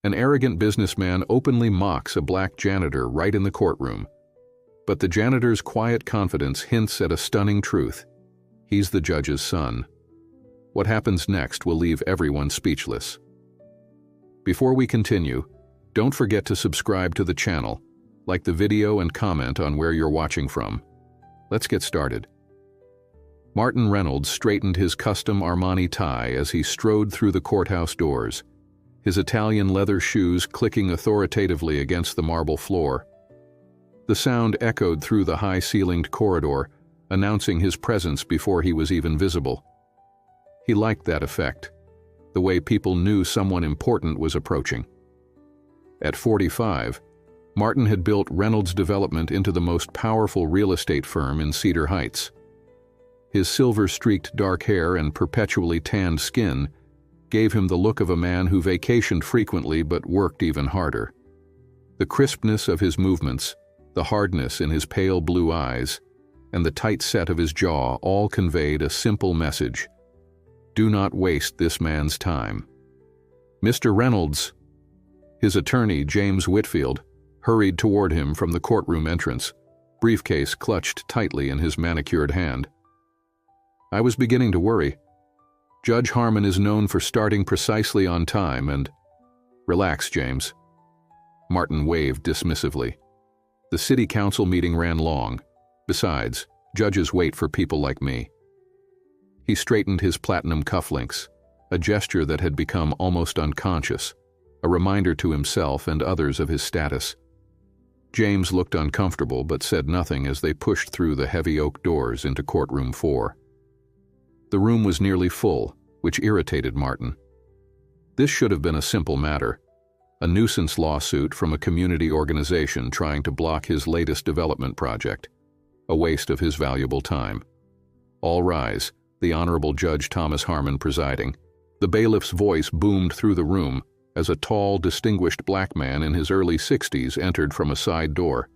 An arrogant businessman openly mocks a black janitor right in the courtroom. But the janitor's quiet confidence hints at a stunning truth. He's the judge's son. What happens next will leave everyone speechless. Before we continue, don't forget to subscribe to the channel, like the video and comment on where you're watching from. Let's get started. Martin Reynolds straightened his custom Armani tie as he strode through the courthouse doors, his Italian leather shoes clicking authoritatively against the marble floor. The sound echoed through the high-ceilinged corridor, announcing his presence before he was even visible. He liked that effect, the way people knew someone important was approaching. At 45, Martin had built Reynolds Development into the most powerful real estate firm in Cedar Heights. His silver-streaked dark hair and perpetually tanned skin gave him the look of a man who vacationed frequently but worked even harder. The crispness of his movements, the hardness in his pale blue eyes, and the tight set of his jaw all conveyed a simple message. Do not waste this man's time. Mr. Reynolds! His attorney, James Whitfield, hurried toward him from the courtroom entrance, briefcase clutched tightly in his manicured hand. I was beginning to worry. Judge Harmon is known for starting precisely on time and— Relax, James. Martin waved dismissively. The city council meeting ran long. Besides, judges wait for people like me. He straightened his platinum cufflinks, a gesture that had become almost unconscious, a reminder to himself and others of his status. James looked uncomfortable but said nothing as they pushed through the heavy oak doors into courtroom 4. The room was nearly full, which irritated Martin. This should have been a simple matter, a nuisance lawsuit from a community organization trying to block his latest development project, a waste of his valuable time. All rise, the Honorable Judge Thomas Harmon presiding. The bailiff's voice boomed through the room as a tall, distinguished black man in his early 60s entered from a side door.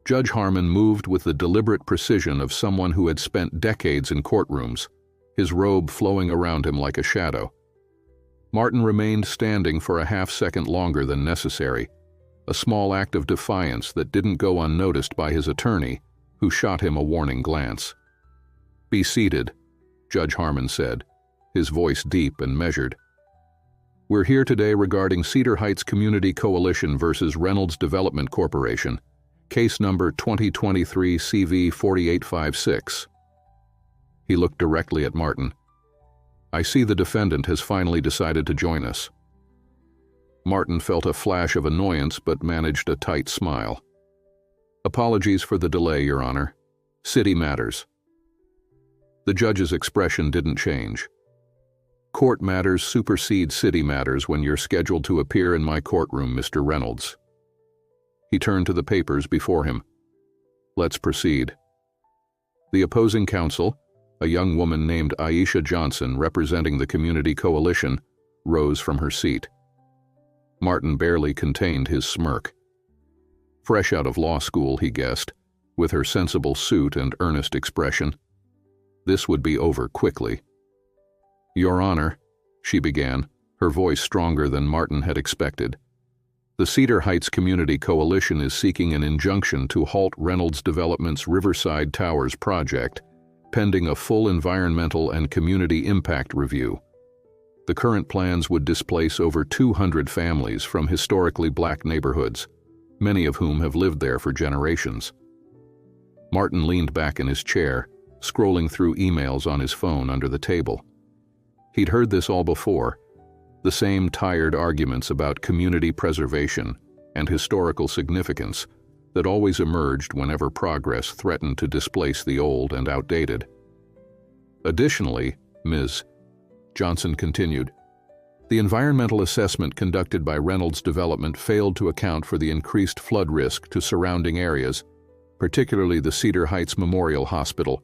Judge Harmon moved with the deliberate precision of someone who had spent decades in courtrooms, his robe flowing around him like a shadow. Martin remained standing for a half-second longer than necessary, a small act of defiance that didn't go unnoticed by his attorney, who shot him a warning glance. Be seated, Judge Harmon said, his voice deep and measured. We're here today regarding Cedar Heights Community Coalition versus Reynolds Development Corporation, case number 2023 CV 4856. He looked directly at Martin. I see the defendant has finally decided to join us. Martin felt a flash of annoyance but managed a tight smile. Apologies for the delay, Your Honor. City matters. The judge's expression didn't change. Court matters supersede city matters when you're scheduled to appear in my courtroom, Mr. Reynolds. He turned to the papers before him. Let's proceed. The opposing counsel, a young woman named Aisha Johnson representing the Community Coalition, rose from her seat. Martin barely contained his smirk. Fresh out of law school, he guessed, with her sensible suit and earnest expression. This would be over quickly. Your Honor, she began, her voice stronger than Martin had expected. The Cedar Heights Community Coalition is seeking an injunction to halt Reynolds Development's Riverside Towers project, pending a full environmental and community impact review. The current plans would displace over 200 families from historically black neighborhoods, many of whom have lived there for generations. Martin leaned back in his chair, scrolling through emails on his phone under the table. He'd heard this all before, the same tired arguments about community preservation and historical significance that always emerged whenever progress threatened to displace the old and outdated. Additionally, Ms. Johnson continued, the environmental assessment conducted by Reynolds Development failed to account for the increased flood risk to surrounding areas, particularly the Cedar Heights Memorial Hospital,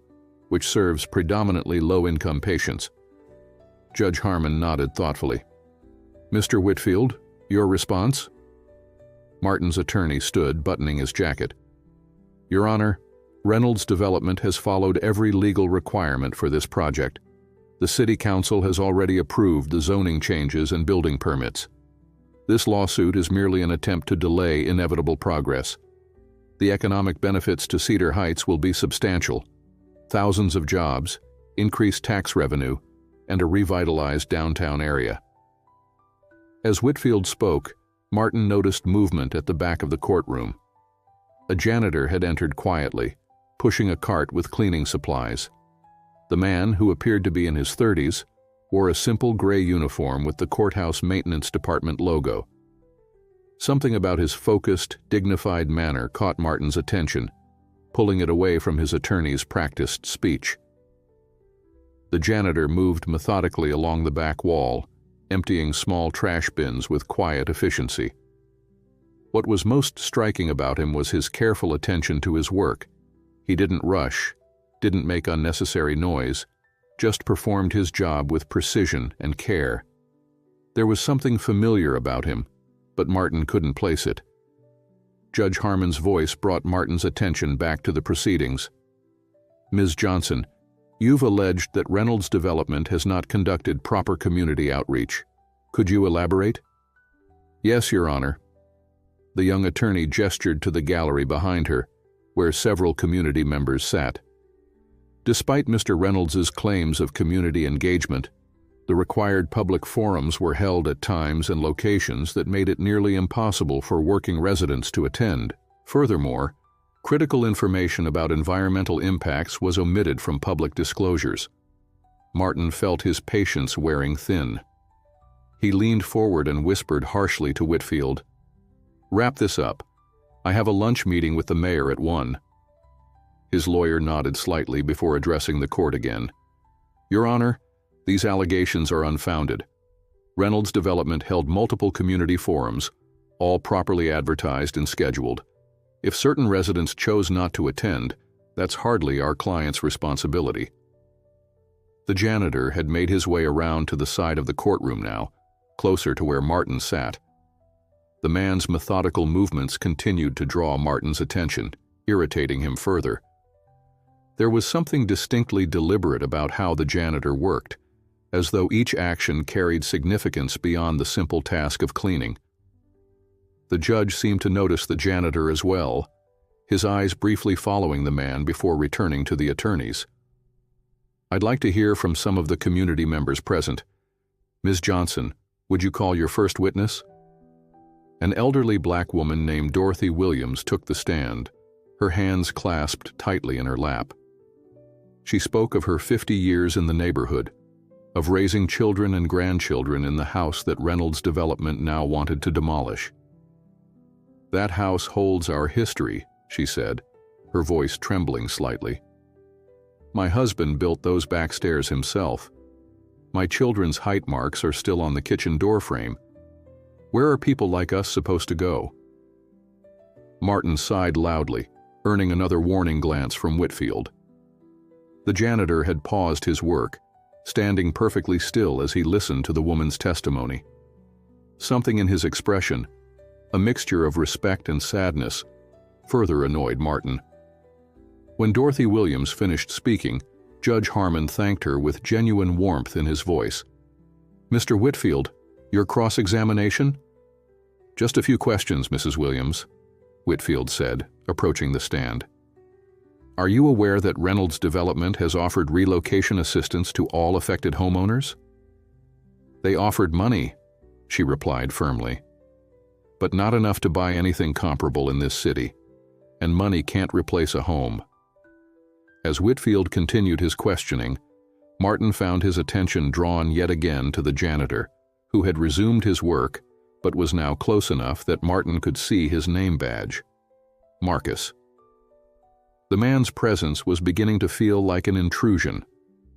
which serves predominantly low-income patients. Judge Harmon nodded thoughtfully. Mr. Whitfield, your response? Martin's attorney stood, buttoning his jacket. Your Honor, Reynolds Development has followed every legal requirement for this project. The City Council has already approved the zoning changes and building permits. This lawsuit is merely an attempt to delay inevitable progress. The economic benefits to Cedar Heights will be substantial. Thousands of jobs, increased tax revenue, and a revitalized downtown area. As Whitfield spoke, Martin noticed movement at the back of the courtroom. A janitor had entered quietly, pushing a cart with cleaning supplies. The man, who appeared to be in his 30s, wore a simple gray uniform with the courthouse maintenance department logo. Something about his focused, dignified manner caught Martin's attention, pulling it away from his attorney's practiced speech. The janitor moved methodically along the back wall, emptying small trash bins with quiet efficiency. What was most striking about him was his careful attention to his work. He didn't rush, didn't make unnecessary noise, just performed his job with precision and care. There was something familiar about him, but Martin couldn't place it. Judge Harmon's voice brought Martin's attention back to the proceedings. "Ms. Johnson, you've alleged that Reynolds Development has not conducted proper community outreach. Could you elaborate?" "Yes, Your Honor." The young attorney gestured to the gallery behind her, where several community members sat. Despite Mr. Reynolds's claims of community engagement, the required public forums were held at times and locations that made it nearly impossible for working residents to attend. Furthermore, critical information about environmental impacts was omitted from public disclosures. Martin felt his patience wearing thin. He leaned forward and whispered harshly to Whitfield, "Wrap this up. I have a lunch meeting with the mayor at 1. His lawyer nodded slightly before addressing the court again. "Your Honor, these allegations are unfounded. Reynolds Development held multiple community forums, all properly advertised and scheduled. If certain residents chose not to attend, that's hardly our client's responsibility." The janitor had made his way around to the side of the courtroom now, closer to where Martin sat. The man's methodical movements continued to draw Martin's attention, irritating him further. There was something distinctly deliberate about how the janitor worked, as though each action carried significance beyond the simple task of cleaning. The judge seemed to notice the janitor as well, his eyes briefly following the man before returning to the attorneys. "I'd like to hear from some of the community members present. Ms. Johnson, would you call your first witness?" An elderly black woman named Dorothy Williams took the stand, her hands clasped tightly in her lap. She spoke of her 50 years in the neighborhood, of raising children and grandchildren in the house that Reynolds Development now wanted to demolish. "That house holds our history," she said, her voice trembling slightly. "My husband built those back stairs himself. My children's height marks are still on the kitchen door frame. Where are people like us supposed to go?" Martin sighed loudly, earning another warning glance from Whitfield. The janitor had paused his work, standing perfectly still as he listened to the woman's testimony. Something in his expression, a mixture of respect and sadness, further annoyed Martin. When Dorothy Williams finished speaking, Judge Harmon thanked her with genuine warmth in his voice. "Mr. Whitfield, your cross-examination?" "Just a few questions, Mrs. Williams," Whitfield said, approaching the stand. "Are you aware that Reynolds Development has offered relocation assistance to all affected homeowners?" "They offered money," she replied firmly. "But not enough to buy anything comparable in this city, and money can't replace a home." As Whitfield continued his questioning, Martin found his attention drawn yet again to the janitor, who had resumed his work, but was now close enough that Martin could see his name badge. Marcus. The man's presence was beginning to feel like an intrusion,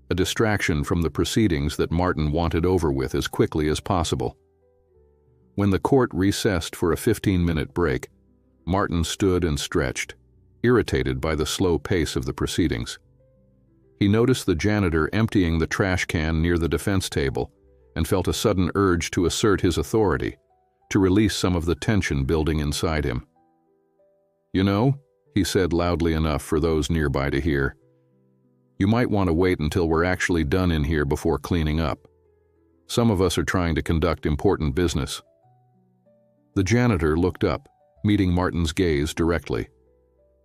a distraction from the proceedings that Martin wanted over with as quickly as possible. When the court recessed for a 15-minute break, Martin stood and stretched, irritated by the slow pace of the proceedings. He noticed the janitor emptying the trash can near the defense table and felt a sudden urge to assert his authority, to release some of the tension building inside him. "You know," he said loudly enough for those nearby to hear, "you might want to wait until we're actually done in here before cleaning up. Some of us are trying to conduct important business." The janitor looked up, meeting Martin's gaze directly.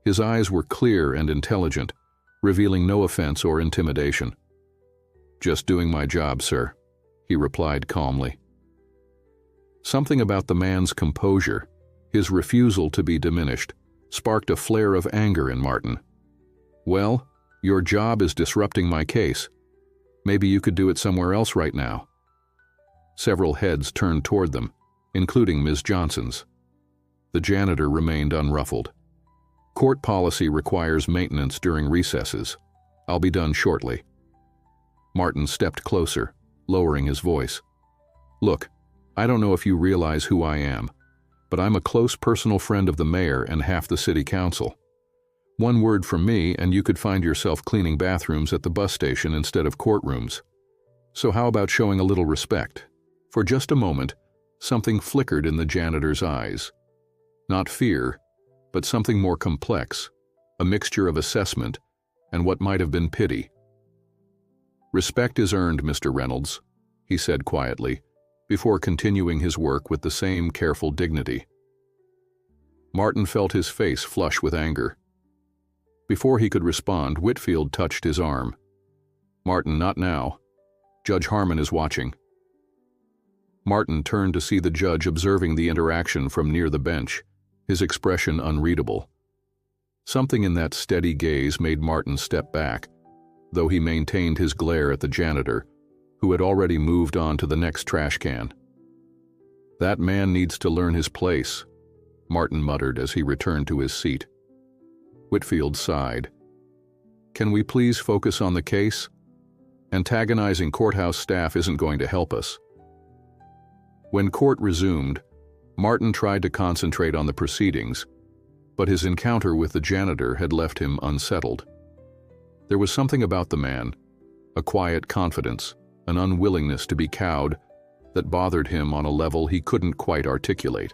His eyes were clear and intelligent, revealing no offense or intimidation. "Just doing my job, sir," he replied calmly. Something about the man's composure, his refusal to be diminished, sparked a flare of anger in Martin. "Well, your job is disrupting my case. Maybe you could do it somewhere else right now." Several heads turned toward them, including Ms. Johnson's. The janitor remained unruffled. "Court policy requires maintenance during recesses. I'll be done shortly." Martin stepped closer, lowering his voice. "Look, I don't know if you realize who I am, but I'm a close personal friend of the mayor and half the city council. One word from me and you could find yourself cleaning bathrooms at the bus station instead of courtrooms. So how about showing a little respect?" For just a moment, something flickered in the janitor's eyes. Not fear, but something more complex, a mixture of assessment and what might have been pity. "Respect is earned, Mr. Reynolds," he said quietly, before continuing his work with the same careful dignity. Martin felt his face flush with anger. Before he could respond, Whitfield touched his arm. "Martin, not now. Judge Harmon is watching." Martin turned to see the judge observing the interaction from near the bench, his expression unreadable. Something in that steady gaze made Martin step back, though he maintained his glare at the janitor, who had already moved on to the next trash can. "That man needs to learn his place," Martin muttered as he returned to his seat. Whitfield sighed. "Can we please focus on the case? Antagonizing courthouse staff isn't going to help us." When court resumed, Martin tried to concentrate on the proceedings, but his encounter with the janitor had left him unsettled. There was something about the man, a quiet confidence, an unwillingness to be cowed, that bothered him on a level he couldn't quite articulate.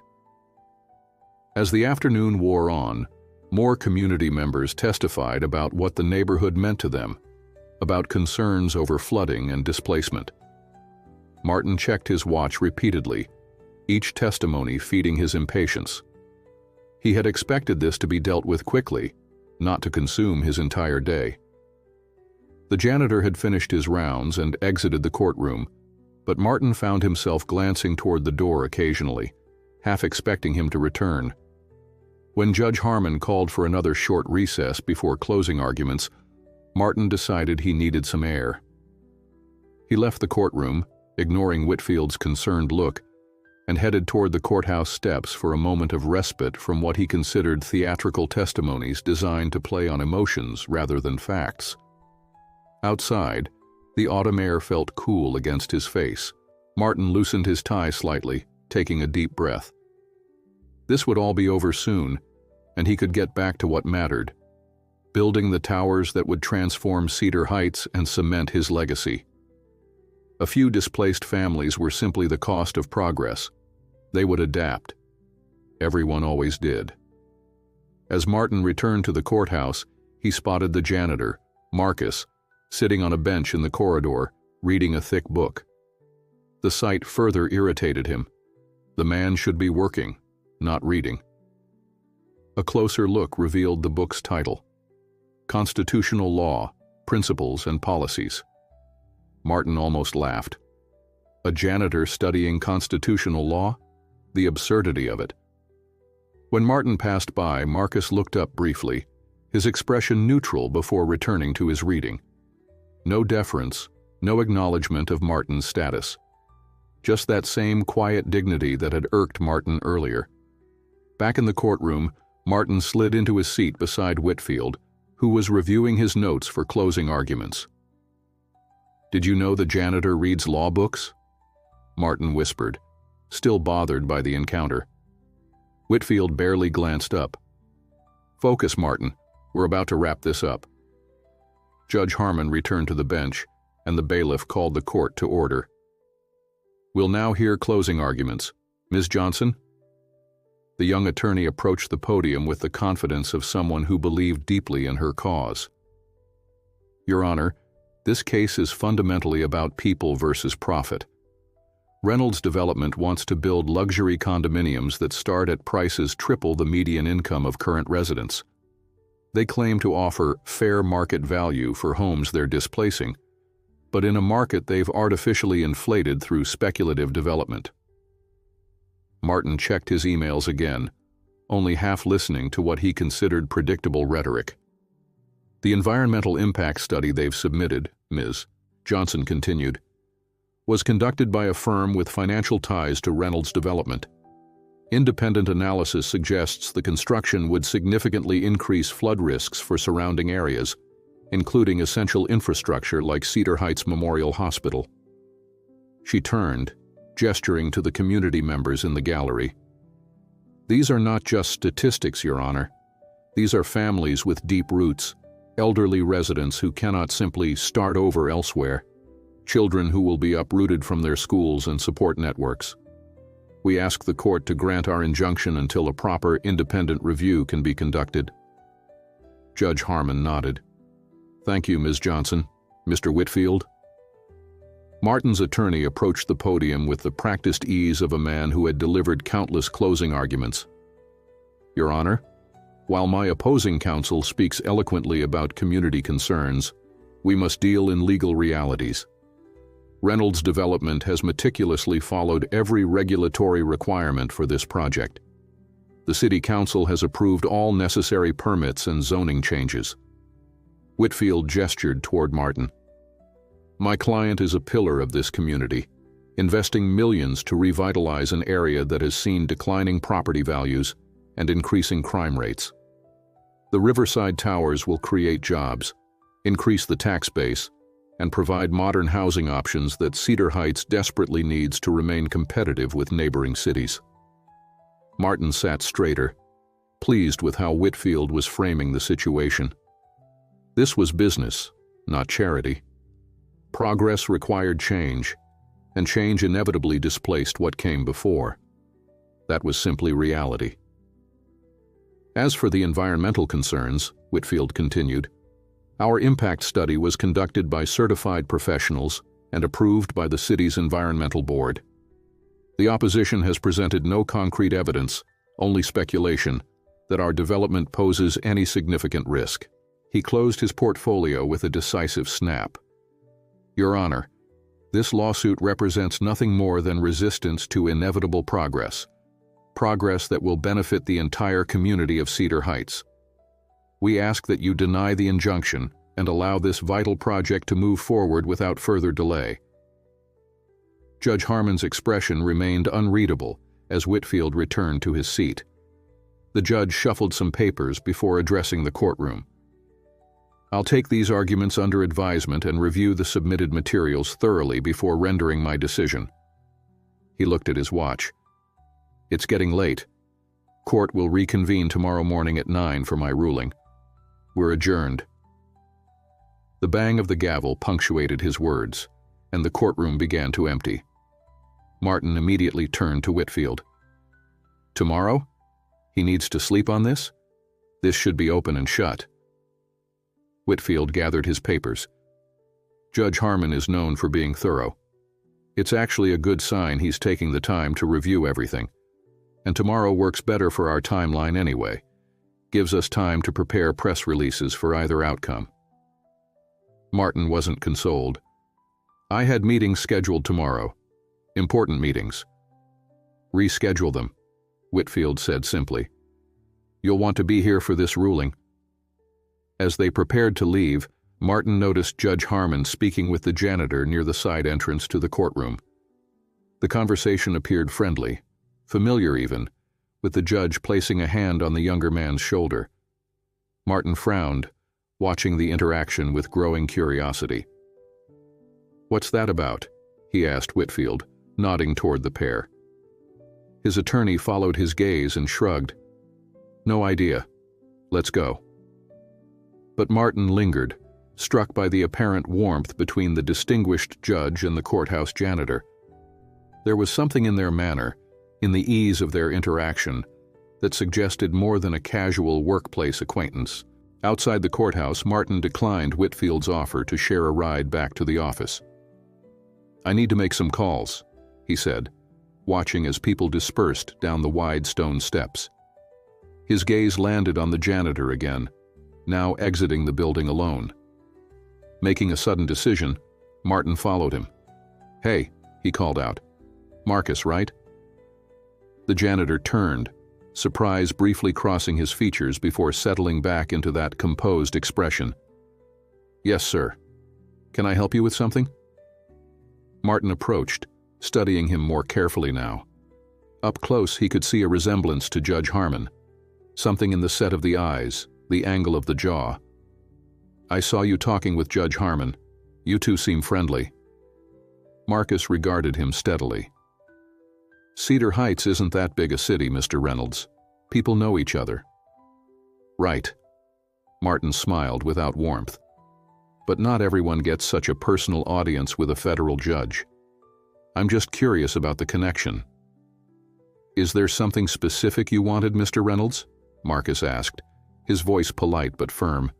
As the afternoon wore on, more community members testified about what the neighborhood meant to them, about concerns over flooding and displacement. Martin checked his watch repeatedly, each testimony feeding his impatience. He had expected this to be dealt with quickly, not to consume his entire day. The janitor had finished his rounds and exited the courtroom, but Martin found himself glancing toward the door occasionally, half expecting him to return. When Judge Harmon called for another short recess before closing arguments, Martin decided he needed some air. He left the courtroom, ignoring Whitfield's concerned look, and headed toward the courthouse steps for a moment of respite from what he considered theatrical testimonies designed to play on emotions rather than facts. Outside, the autumn air felt cool against his face. Martin loosened his tie slightly, taking a deep breath. This would all be over soon, and he could get back to what mattered, building the towers that would transform Cedar Heights and cement his legacy. A few displaced families were simply the cost of progress. They would adapt. Everyone always did. As Martin returned to the courthouse, he spotted the janitor, Marcus, sitting on a bench in the corridor, reading a thick book. The sight further irritated him. The man should be working, not reading. A closer look revealed the book's title: Constitutional Law, Principles and Policies. Martin almost laughed. A janitor studying constitutional law? The absurdity of it. When Martin passed by, Marcus looked up briefly, his expression neutral before returning to his reading. No deference, no acknowledgement of Martin's status. Just that same quiet dignity that had irked Martin earlier. Back in the courtroom, Martin slid into his seat beside Whitfield, who was reviewing his notes for closing arguments. "Did you know the janitor reads law books?" Martin whispered, still bothered by the encounter. Whitfield barely glanced up. "Focus, Martin. We're about to wrap this up." Judge Harmon returned to the bench, and the bailiff called the court to order. "We'll now hear closing arguments. Ms. Johnson?" The young attorney approached the podium with the confidence of someone who believed deeply in her cause. "Your Honor, this case is fundamentally about people versus profit. Reynolds Development wants to build luxury condominiums that start at prices triple the median income of current residents. They claim to offer fair market value for homes they're displacing, but in a market they've artificially inflated through speculative development. Martin checked his emails again, only half listening to what he considered predictable rhetoric. The environmental impact study they've submitted, Ms. Johnson continued, was conducted by a firm with financial ties to Reynolds Development. Independent analysis suggests the construction would significantly increase flood risks for surrounding areas, including essential infrastructure like Cedar Heights Memorial Hospital. She turned, gesturing to the community members in the gallery. These are not just statistics, Your Honor. These are families with deep roots, elderly residents who cannot simply start over elsewhere, children who will be uprooted from their schools and support networks. We ask the court to grant our injunction until a proper independent review can be conducted. Judge Harmon nodded. Thank you, Ms. Johnson. Mr. Whitfield? Martin's attorney approached the podium with the practiced ease of a man who had delivered countless closing arguments. Your Honor, while my opposing counsel speaks eloquently about community concerns, we must deal in legal realities. Reynolds Development has meticulously followed every regulatory requirement for this project. The City Council has approved all necessary permits and zoning changes. Whitfield gestured toward Martin. My client is a pillar of this community, investing millions to revitalize an area that has seen declining property values and increasing crime rates. The Riverside Towers will create jobs, increase the tax base, and provide modern housing options that Cedar Heights desperately needs to remain competitive with neighboring cities. Martin sat straighter, pleased with how Whitfield was framing the situation. This was business, not charity. Progress required change, and change inevitably displaced what came before. That was simply reality. As for the environmental concerns, Whitfield continued, our impact study was conducted by certified professionals and approved by the city's environmental board. The opposition has presented no concrete evidence, only speculation, that our development poses any significant risk. He closed his portfolio with a decisive snap. Your Honor, this lawsuit represents nothing more than resistance to inevitable progress that will benefit the entire community of Cedar Heights. We ask that you deny the injunction and allow this vital project to move forward without further delay. Judge Harmon's expression remained unreadable as Whitfield returned to his seat. The judge shuffled some papers before addressing the courtroom. I'll take these arguments under advisement and review the submitted materials thoroughly before rendering my decision. He looked at his watch. It's getting late. Court will reconvene tomorrow morning at 9 for my ruling. We're adjourned. The bang of the gavel punctuated his words, and the courtroom began to empty. Martin immediately turned to Whitfield. Tomorrow? He needs to sleep on this? This should be open and shut. Whitfield gathered his papers. Judge Harmon is known for being thorough. It's actually a good sign he's taking the time to review everything. And tomorrow works better for our timeline anyway. Gives us time to prepare press releases for either outcome. Martin wasn't consoled. I had meetings scheduled tomorrow. Important meetings. Reschedule them, Whitfield said simply. You'll want to be here for this ruling. As they prepared to leave, Martin noticed Judge Harmon speaking with the janitor near the side entrance to the courtroom. The conversation appeared friendly, familiar even, with the judge placing a hand on the younger man's shoulder. Martin frowned, watching the interaction with growing curiosity. What's that about? He asked Whitfield, nodding toward the pair. His attorney followed his gaze and shrugged. No idea. Let's go. But Martin lingered, struck by the apparent warmth between the distinguished judge and the courthouse janitor. There was something in their manner, in the ease of their interaction, that suggested more than a casual workplace acquaintance. Outside the courthouse, Martin declined Whitfield's offer to share a ride back to the office. I need to make some calls. he said, watching as people dispersed down the wide stone steps. His gaze landed on the janitor again, now exiting the building alone. Making a sudden decision, Martin followed him. "Hey," he called out. "Marcus, right?" The janitor turned, surprise briefly crossing his features before settling back into that composed expression. "Yes, sir. Can I help you with something?" Martin approached, studying him more carefully now. Up close, he could see a resemblance to Judge Harmon. Something in the set of the eyes, the angle of the jaw. "I saw you talking with Judge Harmon. You two seem friendly." Marcus regarded him steadily. "Cedar Heights isn't that big a city, Mr. Reynolds. People know each other." "Right." Martin smiled without warmth. "But not everyone gets such a personal audience with a federal judge. I'm just curious about the connection." "Is there something specific you wanted, Mr. Reynolds?" Marcus asked, his voice polite but firm.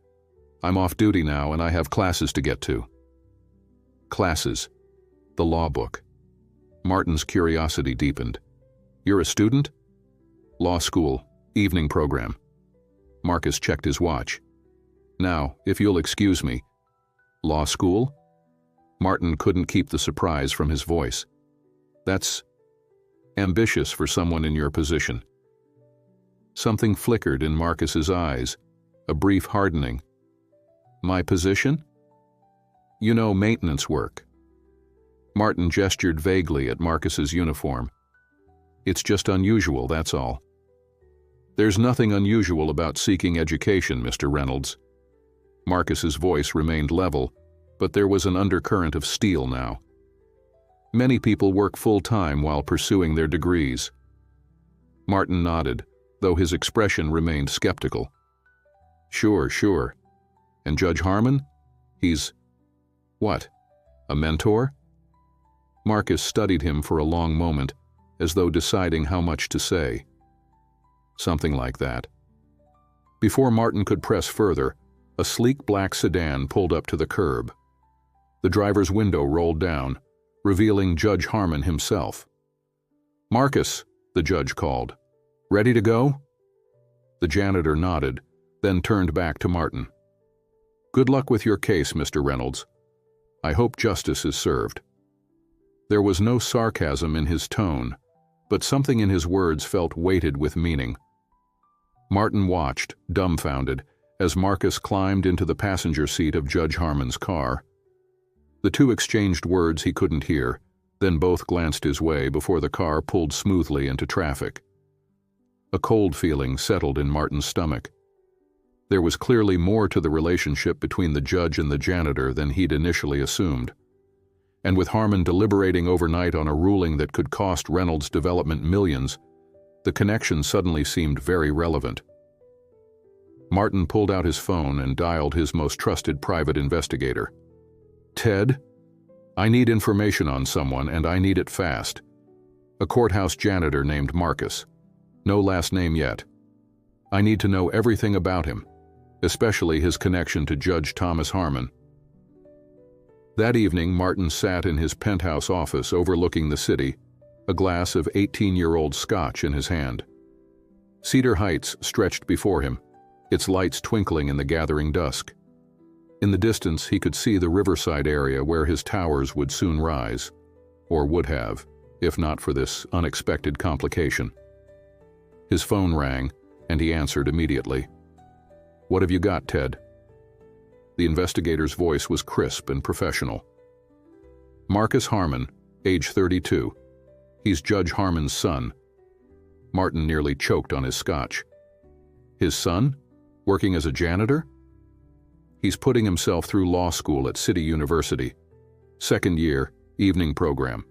"I'm off duty now and I have classes to get to." Classes. The law book. Martin's curiosity deepened. "You're a student?" "Law school, evening program." Marcus checked his watch. "Now, if you'll excuse me." "Law school?" Martin couldn't keep the surprise from his voice. "That's ambitious for someone in your position." Something flickered in Marcus's eyes, a brief hardening. "My position?" "You know, maintenance work." Martin gestured vaguely at Marcus's uniform. "It's just unusual, that's all." "There's nothing unusual about seeking education, Mr. Reynolds." Marcus's voice remained level, but there was an undercurrent of steel now. "Many people work full-time while pursuing their degrees." Martin nodded, though his expression remained skeptical. "Sure, sure. And Judge Harmon? He's... what? A mentor?" Marcus studied him for a long moment, as though deciding how much to say. "Something like that." Before Martin could press further, a sleek black sedan pulled up to the curb. The driver's window rolled down, revealing Judge Harmon himself. "Marcus," the judge called. "Ready to go?" The janitor nodded, then turned back to Martin. "Good luck with your case, Mr. Reynolds. I hope justice is served." There was no sarcasm in his tone, but something in his words felt weighted with meaning. Martin watched, dumbfounded, as Marcus climbed into the passenger seat of Judge Harmon's car. The two exchanged words he couldn't hear, then both glanced his way before the car pulled smoothly into traffic. A cold feeling settled in Martin's stomach. There was clearly more to the relationship between the judge and the janitor than he'd initially assumed. And with Harmon deliberating overnight on a ruling that could cost Reynolds Development millions, the connection suddenly seemed very relevant. Martin pulled out his phone and dialed his most trusted private investigator. "Ted, I need information on someone, and I need it fast. A courthouse janitor named Marcus. No last name yet. I need to know everything about him, especially his connection to Judge Thomas Harmon." That evening, Martin sat in his penthouse office overlooking the city, a glass of 18-year-old scotch in his hand. Cedar Heights stretched before him, its lights twinkling in the gathering dusk. In the distance, he could see the riverside area where his towers would soon rise, or would have, if not for this unexpected complication. His phone rang, and he answered immediately. "What have you got, Ted?" The investigator's voice was crisp and professional. "Marcus Harmon, age 32. He's Judge Harmon's son." Martin nearly choked on his scotch. "His son? Working as a janitor?" "He's putting himself through law school at City University. Second year, evening program.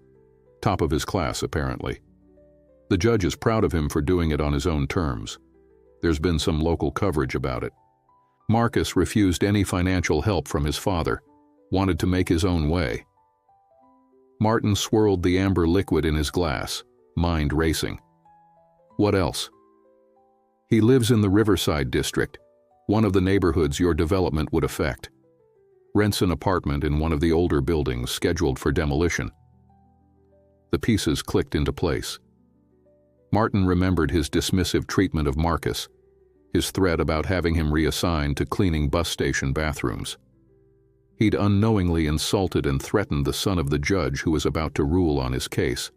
Top of his class, apparently. The judge is proud of him for doing it on his own terms. There's been some local coverage about it. Marcus refused any financial help from his father, wanted to make his own way." Martin swirled the amber liquid in his glass, mind racing. "What else?" "He lives in the Riverside district, one of the neighborhoods your development would affect. Rents an apartment in one of the older buildings scheduled for demolition." The pieces clicked into place. Martin remembered his dismissive treatment of Marcus, his threat about having him reassigned to cleaning bus station bathrooms. He'd unknowingly insulted and threatened the son of the judge who was about to rule on his case.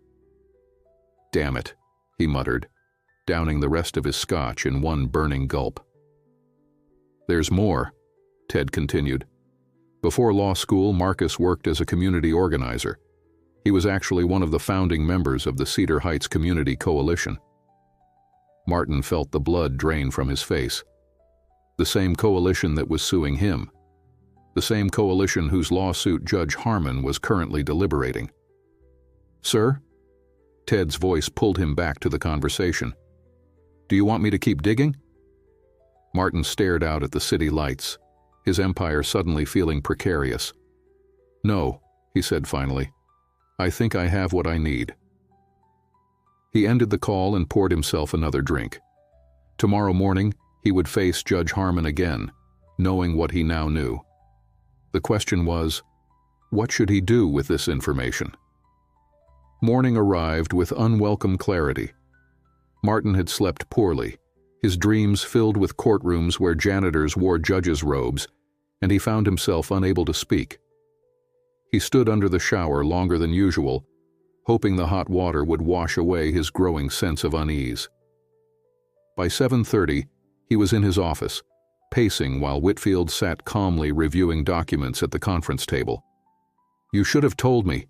"Damn it," he muttered, downing the rest of his scotch in one burning gulp. "There's more," Ted continued. "Before law school, Marcus worked as a community organizer. He was actually one of the founding members of the Cedar Heights Community Coalition." Martin felt the blood drain from his face. The same coalition that was suing him. The same coalition whose lawsuit Judge Harmon was currently deliberating. "Sir?" Ted's voice pulled him back to the conversation. "Do you want me to keep digging?" Martin stared out at the city lights, his empire suddenly feeling precarious. "No," he said finally. "I think I have what I need." He ended the call and poured himself another drink. Tomorrow morning, he would face Judge Harmon again, knowing what he now knew. The question was, what should he do with this information? Morning arrived with unwelcome clarity. Martin had slept poorly, his dreams filled with courtrooms where janitors wore judges' robes, and he found himself unable to speak. He stood under the shower longer than usual, hoping the hot water would wash away his growing sense of unease. By 7:30, he was in his office, pacing while Whitfield sat calmly reviewing documents at the conference table. "You should have told me,"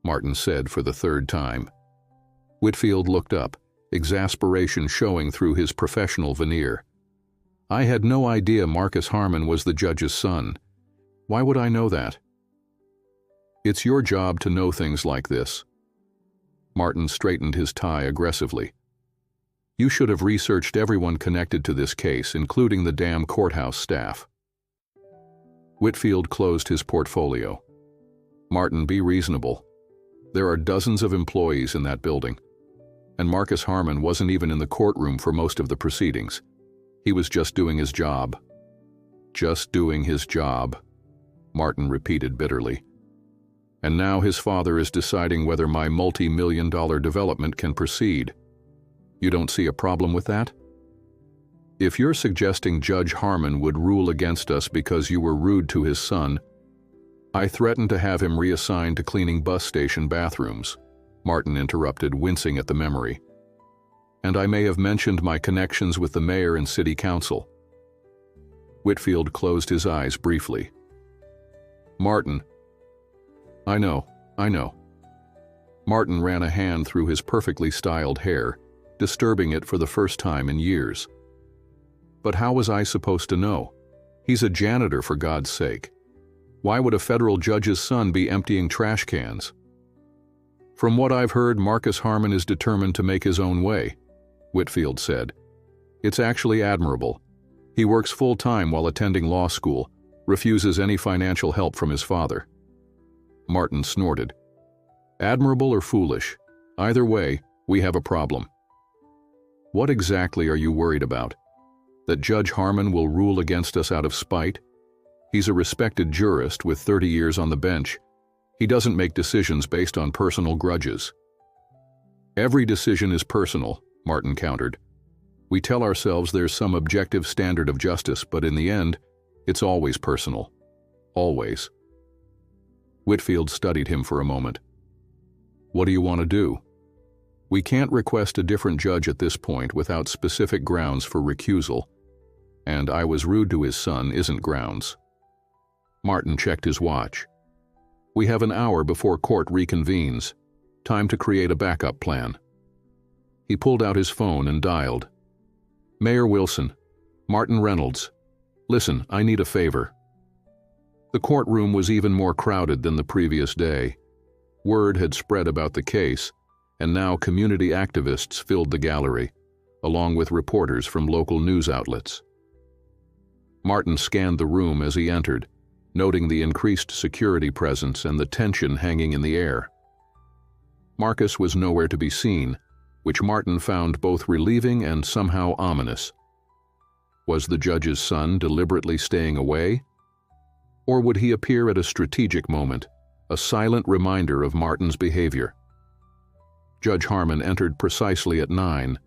Martin said for the third time. Whitfield looked up, exasperation showing through his professional veneer. "I had no idea Marcus Harmon was the judge's son. Why would I know that?" "It's your job to know things like this." Martin straightened his tie aggressively. "You should have researched everyone connected to this case, including the damn courthouse staff." Whitfield closed his portfolio. "Martin, be reasonable. There are dozens of employees in that building. And Marcus Harmon wasn't even in the courtroom for most of the proceedings. He was just doing his job." "Just doing his job," Martin repeated bitterly. "And now his father is deciding whether my multi-million-dollar development can proceed. You don't see a problem with that? If you're suggesting Judge Harmon would rule against us because you were rude to his son, I threatened to have him reassigned to cleaning bus station bathrooms," Martin interrupted, wincing at the memory. "And I may have mentioned my connections with the mayor and city council." Whitfield closed his eyes briefly. "Martin." I know. Martin ran a hand through his perfectly styled hair, disturbing it for the first time in years. "But how was I supposed to know? He's a janitor, for God's sake. Why would a federal judge's son be emptying trash cans?" "From what I've heard, Marcus Harmon is determined to make his own way," Whitfield said. "It's actually admirable. He works full-time while attending law school, refuses any financial help from his father." Martin snorted. "Admirable or foolish? Either way, we have a problem." "What exactly are you worried about? That Judge Harmon will rule against us out of spite? He's a respected jurist with 30 years on the bench. He doesn't make decisions based on personal grudges." "Every decision is personal," Martin countered. "We tell ourselves there's some objective standard of justice, but in the end, it's always personal. Always." Whitfield studied him for a moment. "What do you want to do?" "We can't request a different judge at this point without specific grounds for recusal, and I was rude to his son isn't grounds." Martin checked his watch. "We have an hour before court reconvenes. Time to create a backup plan." He pulled out his phone and dialed. "Mayor Wilson, Martin Reynolds. Listen, I need a favor." The courtroom was even more crowded than the previous day. Word had spread about the case, and now community activists filled the gallery, along with reporters from local news outlets. Martin scanned the room as he entered, noting the increased security presence and the tension hanging in the air. Marcus was nowhere to be seen, which Martin found both relieving and somehow ominous. Was the judge's son deliberately staying away? Or would he appear at a strategic moment, a silent reminder of Martin's behavior? Judge Harmon entered precisely at 9,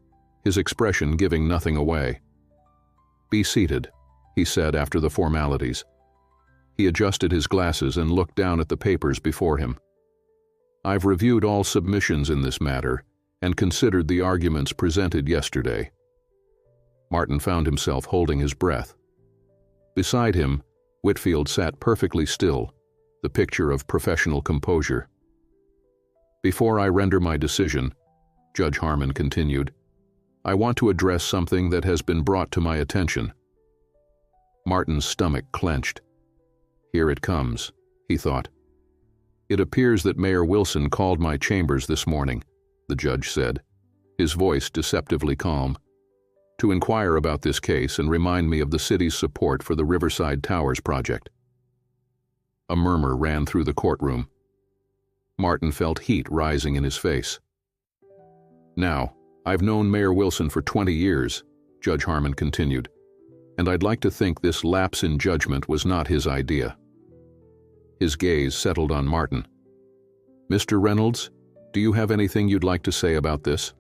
his expression giving nothing away. "Be seated," he said after the formalities. He adjusted his glasses and looked down at the papers before him. "I've reviewed all submissions in this matter and considered the arguments presented yesterday." Martin found himself holding his breath. Beside him, Whitfield sat perfectly still, the picture of professional composure. "Before I render my decision," Judge Harmon continued, "I want to address something that has been brought to my attention." Martin's stomach clenched. "Here it comes," he thought. "It appears that Mayor Wilson called my chambers this morning," the judge said, his voice deceptively calm, "to inquire about this case and remind me of the city's support for the Riverside Towers project." A murmur ran through the courtroom. Martin felt heat rising in his face. "Now, I've known Mayor Wilson for 20 years, Judge Harmon continued, and I'd like to think this lapse in judgment was not his idea." His gaze settled on Martin. "Mr. Reynolds, do you have anything you'd like to say about this?"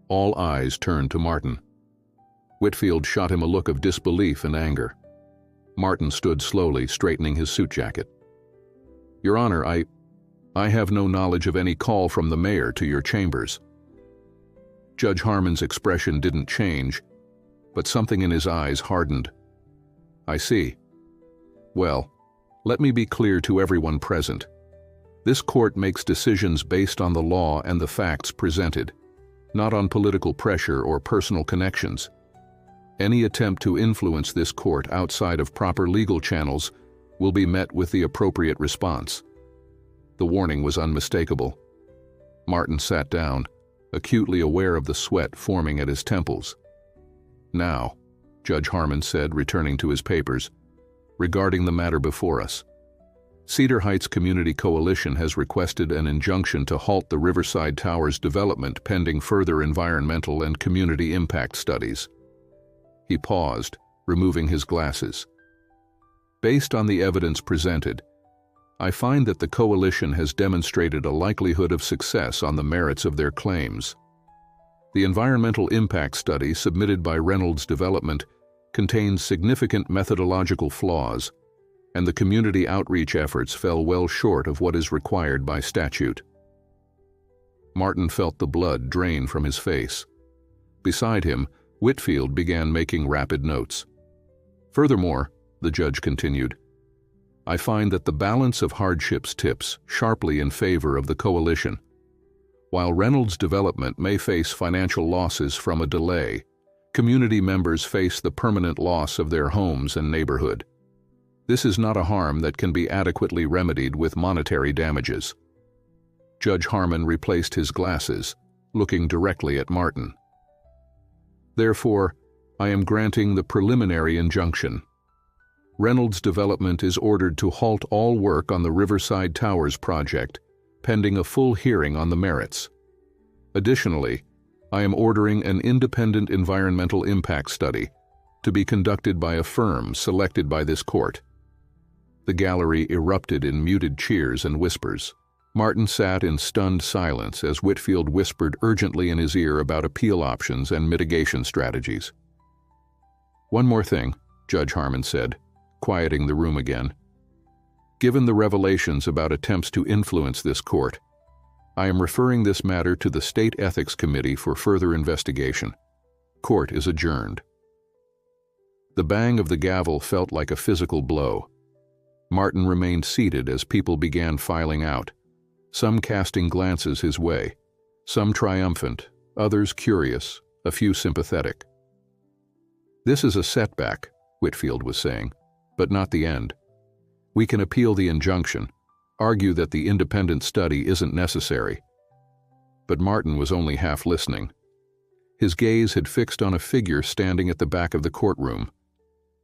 All eyes turned to Martin. Whitfield shot him a look of disbelief and anger. Martin stood slowly, straightening his suit jacket. "Your Honor, I have no knowledge of any call from the mayor to your chambers." Judge Harmon's expression didn't change, but something in his eyes hardened. "I see. Well, let me be clear to everyone present. This court makes decisions based on the law and the facts presented, not on political pressure or personal connections. Any attempt to influence this court outside of proper legal channels will be met with the appropriate response." The warning was unmistakable. Martin sat down, acutely aware of the sweat forming at his temples. "Now," Judge Harmon said, returning to his papers, "regarding the matter before us. Cedar Heights Community Coalition has requested an injunction to halt the Riverside Towers development pending further environmental and community impact studies." He paused, removing his glasses. "Based on the evidence presented, I find that the coalition has demonstrated a likelihood of success on the merits of their claims. The environmental impact study submitted by Reynolds Development contains significant methodological flaws, and the community outreach efforts fell well short of what is required by statute." Martin felt the blood drain from his face. Beside him, Whitfield began making rapid notes. "Furthermore," the judge continued, "I find that the balance of hardships tips sharply in favor of the coalition. While Reynolds Development may face financial losses from a delay, community members face the permanent loss of their homes and neighborhood. This is not a harm that can be adequately remedied with monetary damages." Judge Harmon replaced his glasses, looking directly at Martin. "Therefore, I am granting the preliminary injunction. Reynolds Development is ordered to halt all work on the Riverside Towers project, pending a full hearing on the merits. Additionally, I am ordering an independent environmental impact study to be conducted by a firm selected by this court." The gallery erupted in muted cheers and whispers. Martin sat in stunned silence as Whitfield whispered urgently in his ear about appeal options and mitigation strategies. "One more thing," Judge Harmon said, quieting the room again. "Given the revelations about attempts to influence this court, I am referring this matter to the State Ethics Committee for further investigation. Court is adjourned." The bang of the gavel felt like a physical blow. Martin remained seated as people began filing out, some casting glances his way, some triumphant, others curious, a few sympathetic. "This is a setback," Whitfield was saying, "but not the end. We can appeal the injunction, argue that the independent study isn't necessary." But Martin was only half listening. His gaze had fixed on a figure standing at the back of the courtroom.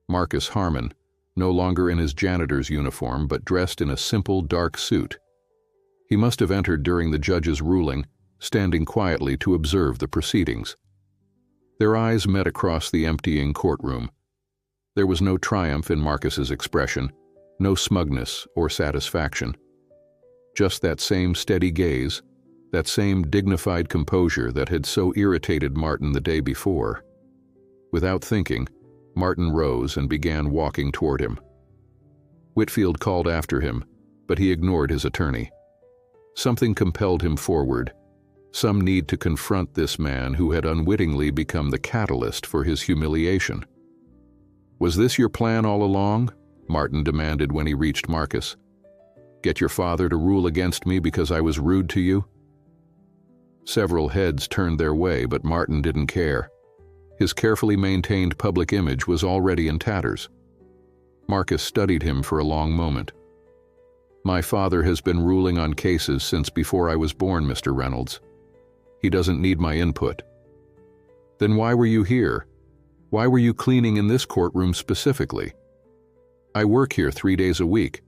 Marcus Harmon, no longer in his janitor's uniform but dressed in a simple dark suit. He must have entered during the judge's ruling, standing quietly to observe the proceedings. Their eyes met across the emptying courtroom. There was no triumph in Marcus's expression, no smugness or satisfaction. Just that same steady gaze, that same dignified composure that had so irritated Martin the day before. Without thinking, Martin rose and began walking toward him. Whitfield called after him, but he ignored his attorney. Something compelled him forward, some need to confront this man who had unwittingly become the catalyst for his humiliation. "Was this your plan all along?" Martin demanded when he reached Marcus. "Get your father to rule against me because I was rude to you?" Several heads turned their way, but Martin didn't care. His carefully maintained public image was already in tatters. Marcus studied him for a long moment. "My father has been ruling on cases since before I was born, Mr. Reynolds. He doesn't need my input." "Then why were you here? Why were you cleaning in this courtroom specifically?" "I work here 3 days a week.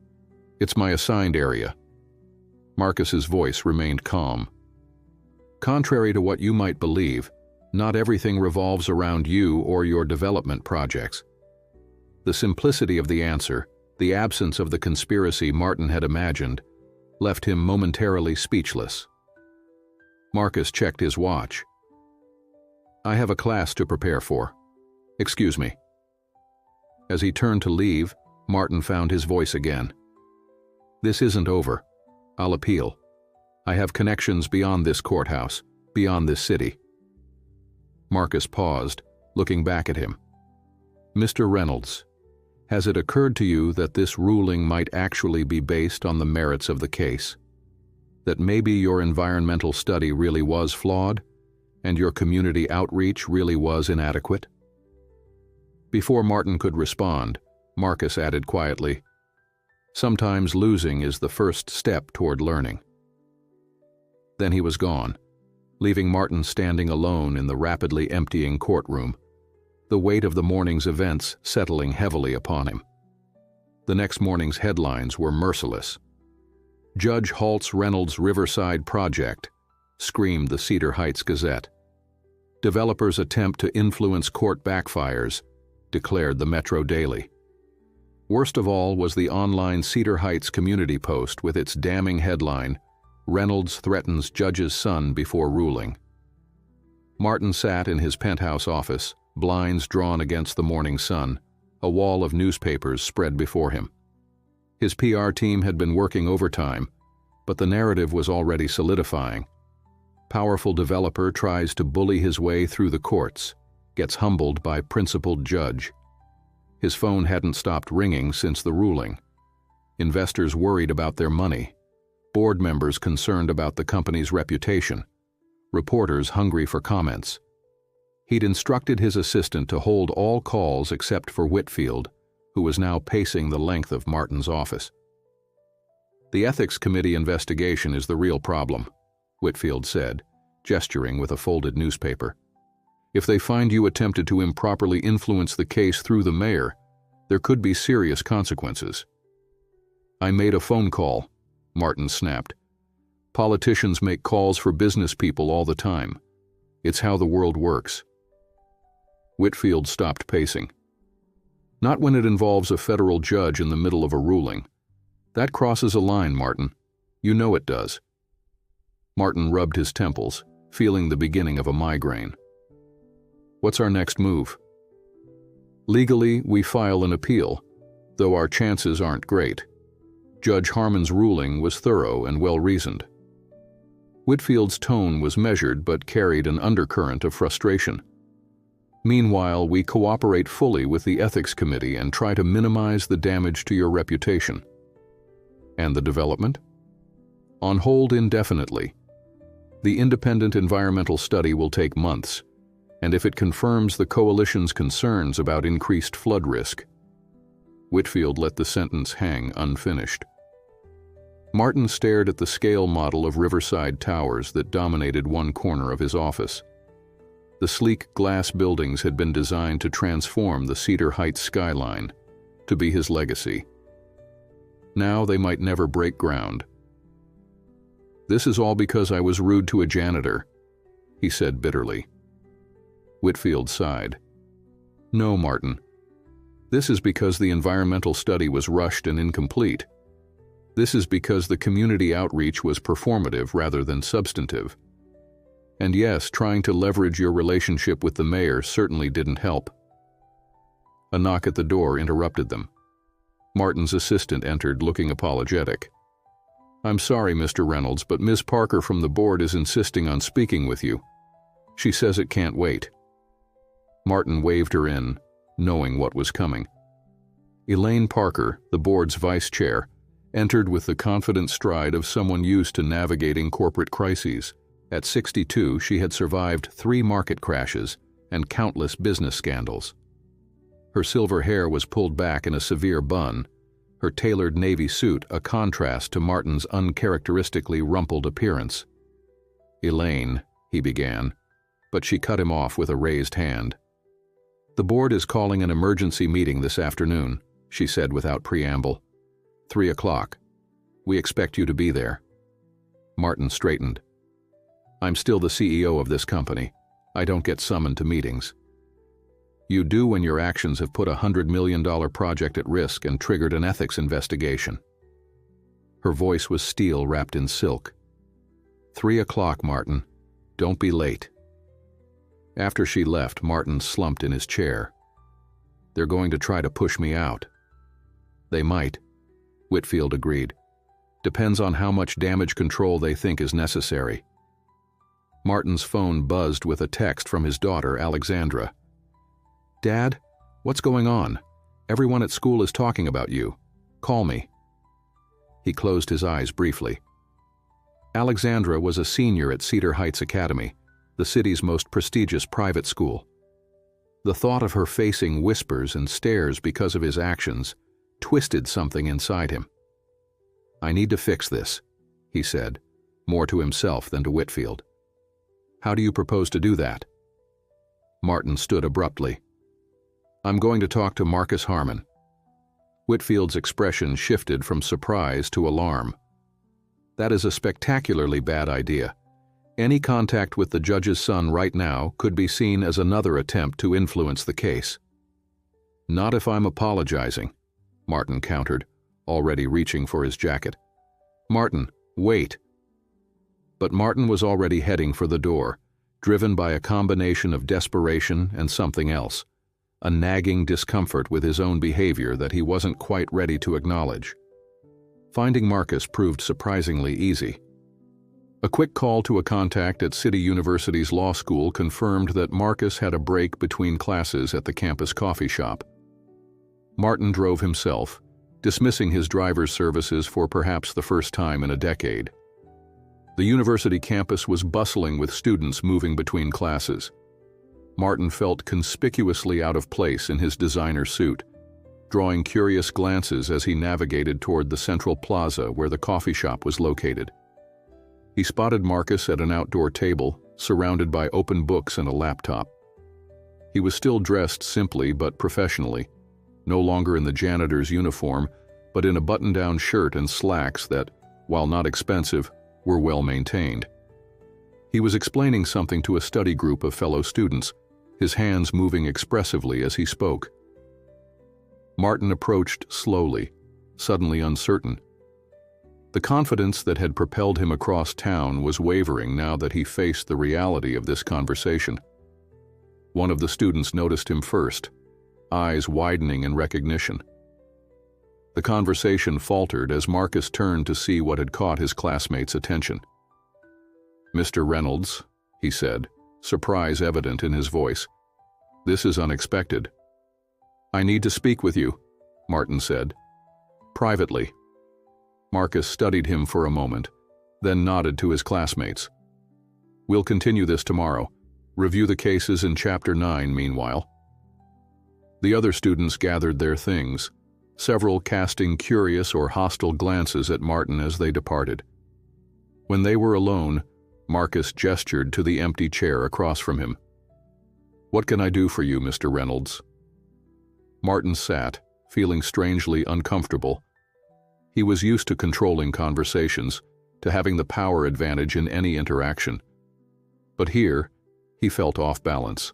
It's my assigned area." Marcus's voice remained calm. "Contrary to what you might believe, not everything revolves around you or your development projects." The simplicity of the answer, the absence of the conspiracy Martin had imagined, left him momentarily speechless. Marcus checked his watch. "I have a class to prepare for. Excuse me." As he turned to leave, Martin found his voice again. "This isn't over. I'll appeal. I have connections beyond this courthouse, beyond this city." Marcus paused, looking back at him. "Mr. Reynolds, has it occurred to you that this ruling might actually be based on the merits of the case? That maybe your environmental study really was flawed, and your community outreach really was inadequate?" Before Martin could respond, Marcus added quietly, "Sometimes losing is the first step toward learning." Then he was gone, leaving Martin standing alone in the rapidly emptying courtroom, the weight of the morning's events settling heavily upon him. The next morning's headlines were merciless. "Judge halts Reynolds' Riverside project," screamed the Cedar Heights Gazette. "Developers attempt to influence court backfires," declared the Metro Daily. Worst of all was the online Cedar Heights Community Post with its damning headline, "Reynolds threatens judge's son before ruling." Martin sat in his penthouse office, blinds drawn against the morning sun, a wall of newspapers spread before him. His PR team had been working overtime, but the narrative was already solidifying. Powerful developer tries to bully his way through the courts, gets humbled by principled judge. His phone hadn't stopped ringing since the ruling. Investors worried about their money. Board members concerned about the company's reputation. Reporters hungry for comments. He'd instructed his assistant to hold all calls except for Whitfield, who was now pacing the length of Martin's office. "The Ethics Committee investigation is the real problem," Whitfield said, gesturing with a folded newspaper. "If they find you attempted to improperly influence the case through the mayor, there could be serious consequences." "I made a phone call," Martin snapped. "Politicians make calls for business people all the time. It's how the world works." Whitfield stopped pacing. "Not when it involves a federal judge in the middle of a ruling. That crosses a line, Martin. You know it does." Martin rubbed his temples, feeling the beginning of a migraine. "What's our next move?" "Legally, we file an appeal, though our chances aren't great. Judge Harmon's ruling was thorough and well-reasoned." Whitfield's tone was measured but carried an undercurrent of frustration. "Meanwhile, we cooperate fully with the Ethics Committee and try to minimize the damage to your reputation." "And the development?" "On hold indefinitely. The independent environmental study will take months, and if it confirms the coalition's concerns about increased flood risk." Whitfield let the sentence hang unfinished. Martin stared at the scale model of Riverside Towers that dominated one corner of his office. The sleek glass buildings had been designed to transform the Cedar Heights skyline, to be his legacy. Now they might never break ground. "This is all because I was rude to a janitor," he said bitterly. Whitfield sighed. "No, Martin. This is because the environmental study was rushed and incomplete. This is because the community outreach was performative rather than substantive. And yes, trying to leverage your relationship with the mayor certainly didn't help. A knock at the door interrupted them. Martin's assistant entered, looking apologetic. "I'm sorry, Mr. Reynolds, but Ms. Parker from the board is insisting on speaking with you. She says it can't wait." Martin waved her in, knowing what was coming. Elaine Parker, the board's vice chair, entered with the confident stride of someone used to navigating corporate crises. At 62, she had survived 3 market crashes and countless business scandals. Her silver hair was pulled back in a severe bun, her tailored navy suit a contrast to Martin's uncharacteristically rumpled appearance. "Elaine," he began, but she cut him off with a raised hand. "The board is calling an emergency meeting this afternoon," she said without preamble. 3 o'clock. We expect you to be there." Martin straightened. "I'm still the CEO of this company. I don't get summoned to meetings." "You do when your actions have put a $100 million project at risk and triggered an ethics investigation." Her voice was steel wrapped in silk. 3 o'clock, Martin. Don't be late." After she left, Martin slumped in his chair. "They're going to try to push me out." "They might," Whitfield agreed. "Depends on how much damage control they think is necessary." Martin's phone buzzed with a text from his daughter, Alexandra. "Dad, what's going on? Everyone at school is talking about you. Call me." He closed his eyes briefly. Alexandra was a senior at Cedar Heights Academy, the city's most prestigious private school. The thought of her facing whispers and stares because of his actions twisted something inside him. "I need to fix this," he said, more to himself than to Whitfield. "How do you propose to do that?" Martin stood abruptly. "I'm going to talk to Marcus Harmon." Whitfield's expression shifted from surprise to alarm. "That is a spectacularly bad idea. Any contact with the judge's son right now could be seen as another attempt to influence the case." "Not if I'm apologizing," Martin countered, already reaching for his jacket. "Martin, wait." But Martin was already heading for the door, driven by a combination of desperation and something else, a nagging discomfort with his own behavior that he wasn't quite ready to acknowledge. Finding Marcus proved surprisingly easy. A quick call to a contact at City University's law school confirmed that Marcus had a break between classes at the campus coffee shop. Martin drove himself, dismissing his driver's services for perhaps the first time in a decade. The university campus was bustling with students moving between classes. Martin felt conspicuously out of place in his designer suit, drawing curious glances as he navigated toward the central plaza where the coffee shop was located. He spotted Marcus at an outdoor table, surrounded by open books and a laptop. He was still dressed simply but professionally, no longer in the janitor's uniform, but in a button-down shirt and slacks that, while not expensive, were well-maintained. He was explaining something to a study group of fellow students, his hands moving expressively as he spoke. Martin approached slowly, suddenly uncertain. The confidence that had propelled him across town was wavering now that he faced the reality of this conversation. One of the students noticed him first, eyes widening in recognition. The conversation faltered as Marcus turned to see what had caught his classmate's attention. "Mr. Reynolds," he said, surprise evident in his voice. "This is unexpected." "I need to speak with you," Martin said. "Privately." Marcus studied him for a moment, then nodded to his classmates. "We'll continue this tomorrow. Review the cases in Chapter 9 meanwhile." The other students gathered their things, several casting curious or hostile glances at Martin as they departed. When they were alone, Marcus gestured to the empty chair across from him. "What can I do for you, Mr. Reynolds?" Martin sat, feeling strangely uncomfortable. He was used to controlling conversations, to having the power advantage in any interaction. But here, he felt off balance.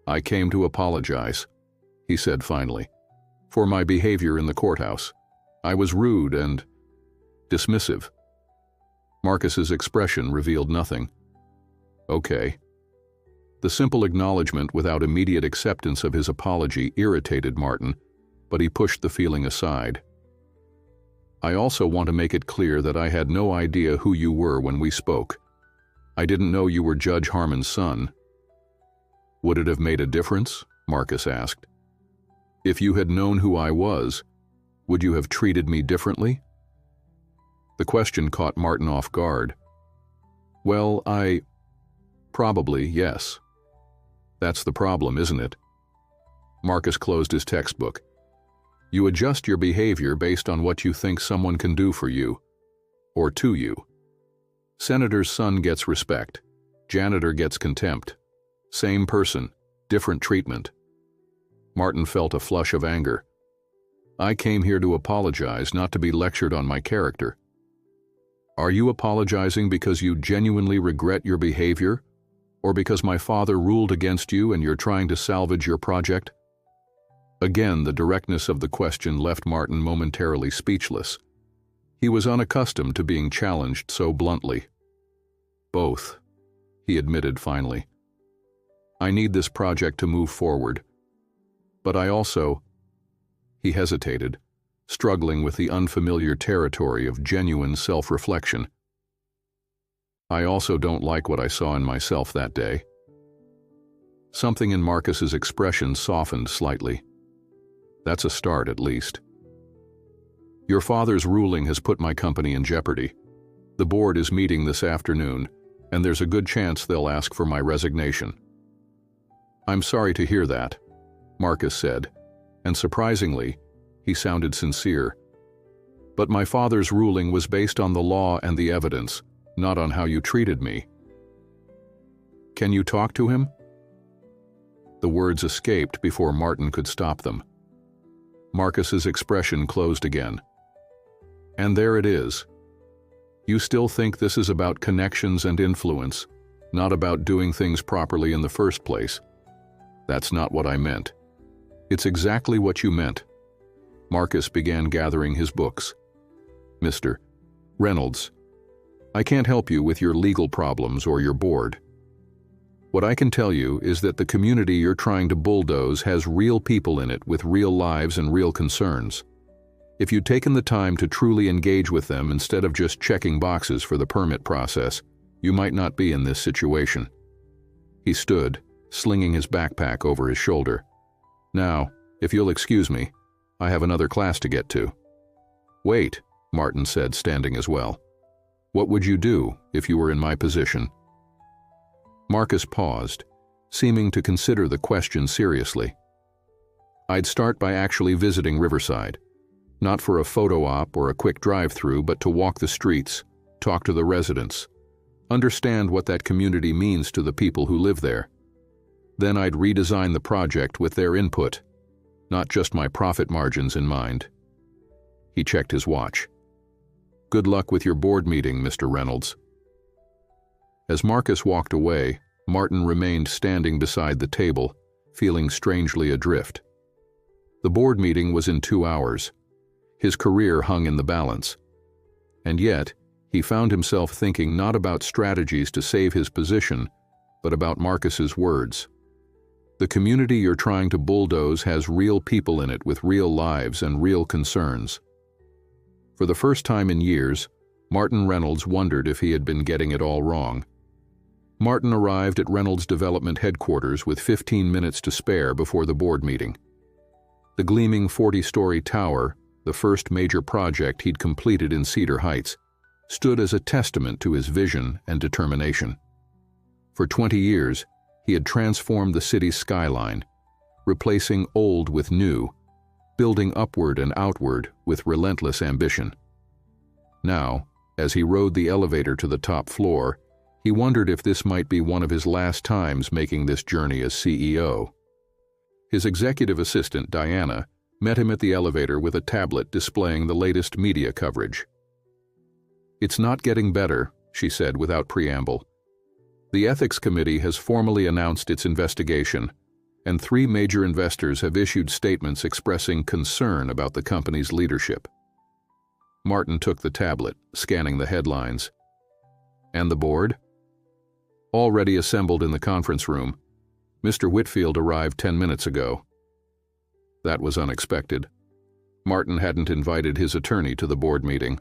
"I came to apologize," he said finally, "for my behavior in the courthouse. I was rude and dismissive. Marcus's expression revealed nothing. Okay. The simple acknowledgement without immediate acceptance of his apology irritated Martin, but he pushed the feeling aside. I also want to make it clear that I had no idea who you were when we spoke. I didn't know you were Judge Harmon's son. Would it have made a difference? Marcus asked. If you had known who I was, would you have treated me differently? The question caught Martin off guard. Well, probably, yes. That's the problem, isn't it? Marcus closed his textbook. You adjust your behavior based on what you think someone can do for you, or to you. Senator's son gets respect. Janitor gets contempt. Same person, different treatment. Martin felt a flush of anger. I came here to apologize, not to be lectured on my character. Are you apologizing because you genuinely regret your behavior, or because my father ruled against you and you're trying to salvage your project? Again, the directness of the question left Martin momentarily speechless. He was unaccustomed to being challenged so bluntly. Both, he admitted finally. I need this project to move forward. But I also... He hesitated, struggling with the unfamiliar territory of genuine self-reflection. I also don't like what I saw in myself that day. Something in Marcus's expression softened slightly. That's a start, at least. Your father's ruling has put my company in jeopardy. The board is meeting this afternoon, and there's a good chance they'll ask for my resignation. I'm sorry to hear that, Marcus said, and surprisingly, he sounded sincere. But my father's ruling was based on the law and the evidence, not on how you treated me. Can you talk to him? The words escaped before Martin could stop them. Marcus's expression closed again. And there it is. You still think this is about connections and influence, not about doing things properly in the first place. That's not what I meant. It's exactly what you meant. Marcus began gathering his books. Mr. Reynolds, I can't help you with your legal problems or your board. What I can tell you is that the community you're trying to bulldoze has real people in it with real lives and real concerns. If you'd taken the time to truly engage with them instead of just checking boxes for the permit process, you might not be in this situation. He stood, slinging his backpack over his shoulder. Now, if you'll excuse me, I have another class to get to. Wait, Martin said, standing as well. What would you do if you were in my position? Marcus paused, seeming to consider the question seriously. I'd start by actually visiting Riverside, not for a photo op or a quick drive-through, but to walk the streets, talk to the residents, understand what that community means to the people who live there. Then I'd redesign the project with their input, not just my profit margins in mind. He checked his watch. Good luck with your board meeting, Mr. Reynolds. As Marcus walked away, Martin remained standing beside the table, feeling strangely adrift. The board meeting was in 2 hours. His career hung in the balance. And yet, he found himself thinking not about strategies to save his position, but about Marcus's words. The community you're trying to bulldoze has real people in it with real lives and real concerns. For the first time in years, Martin Reynolds wondered if he had been getting it all wrong. Martin arrived at Reynolds Development headquarters with 15 minutes to spare before the board meeting. The gleaming 40-story tower, the first major project he'd completed in Cedar Heights, stood as a testament to his vision and determination. For 20 years, he had transformed the city's skyline, replacing old with new, building upward and outward with relentless ambition. Now, as he rode the elevator to the top floor, he wondered if this might be one of his last times making this journey as CEO. His executive assistant, Diana, met him at the elevator with a tablet displaying the latest media coverage. It's not getting better, she said without preamble. The Ethics Committee has formally announced its investigation, and 3 major investors have issued statements expressing concern about the company's leadership. Martin took the tablet, scanning the headlines. And the board? Already assembled in the conference room. Mr. Whitfield arrived 10 minutes ago. That was unexpected. Martin hadn't invited his attorney to the board meeting.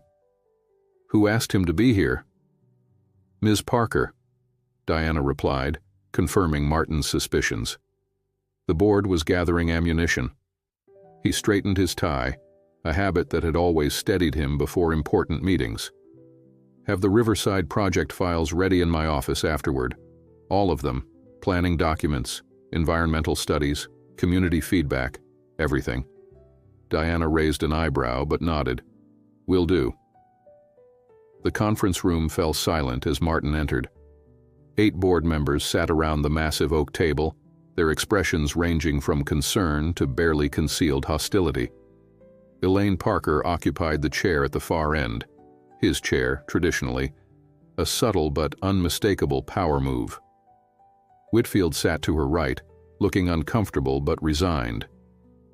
Who asked him to be here? Ms. Parker, Diana replied, confirming Martin's suspicions. The board was gathering ammunition. He straightened his tie, a habit that had always steadied him before important meetings. Have the Riverside project files ready in my office afterward. All of them. Planning documents, environmental studies, community feedback, everything. Diana raised an eyebrow but nodded. Will do. The conference room fell silent as Martin entered. 8 board members sat around the massive oak table, their expressions ranging from concern to barely concealed hostility. Elaine Parker occupied the chair at the far end, his chair, traditionally, a subtle but unmistakable power move. Whitfield sat to her right, looking uncomfortable but resigned.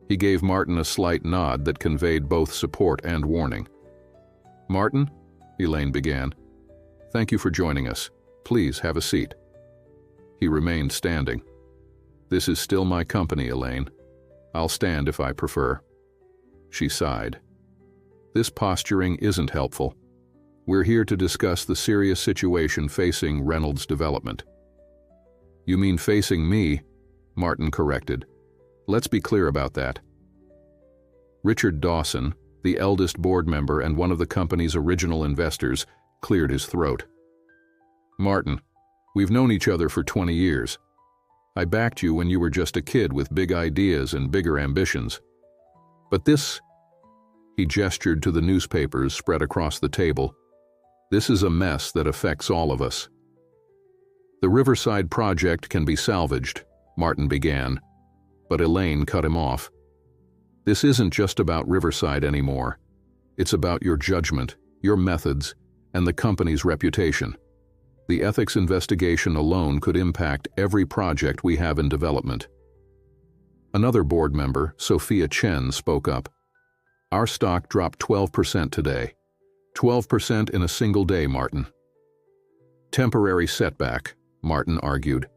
He gave Martin a slight nod that conveyed both support and warning. Martin, Elaine began, thank you for joining us. Please have a seat. He remained standing. This is still my company, Elaine. I'll stand if I prefer. She sighed. This posturing isn't helpful. We're here to discuss the serious situation facing Reynolds Development. You mean facing me? Martin corrected. Let's be clear about that. Richard Dawson, the eldest board member and one of the company's original investors, cleared his throat. Martin, we've known each other for 20 years. I backed you when you were just a kid with big ideas and bigger ambitions. But this, he gestured to the newspapers spread across the table, this is a mess that affects all of us. The Riverside project can be salvaged, Martin began, but Elaine cut him off. This isn't just about Riverside anymore. It's about your judgment, your methods, and the company's reputation. The ethics investigation alone could impact every project we have in development. Another board member, Sophia Chen, spoke up. Our stock dropped 12% today. 12% in a single day, Martin. Temporary setback, Martin argued.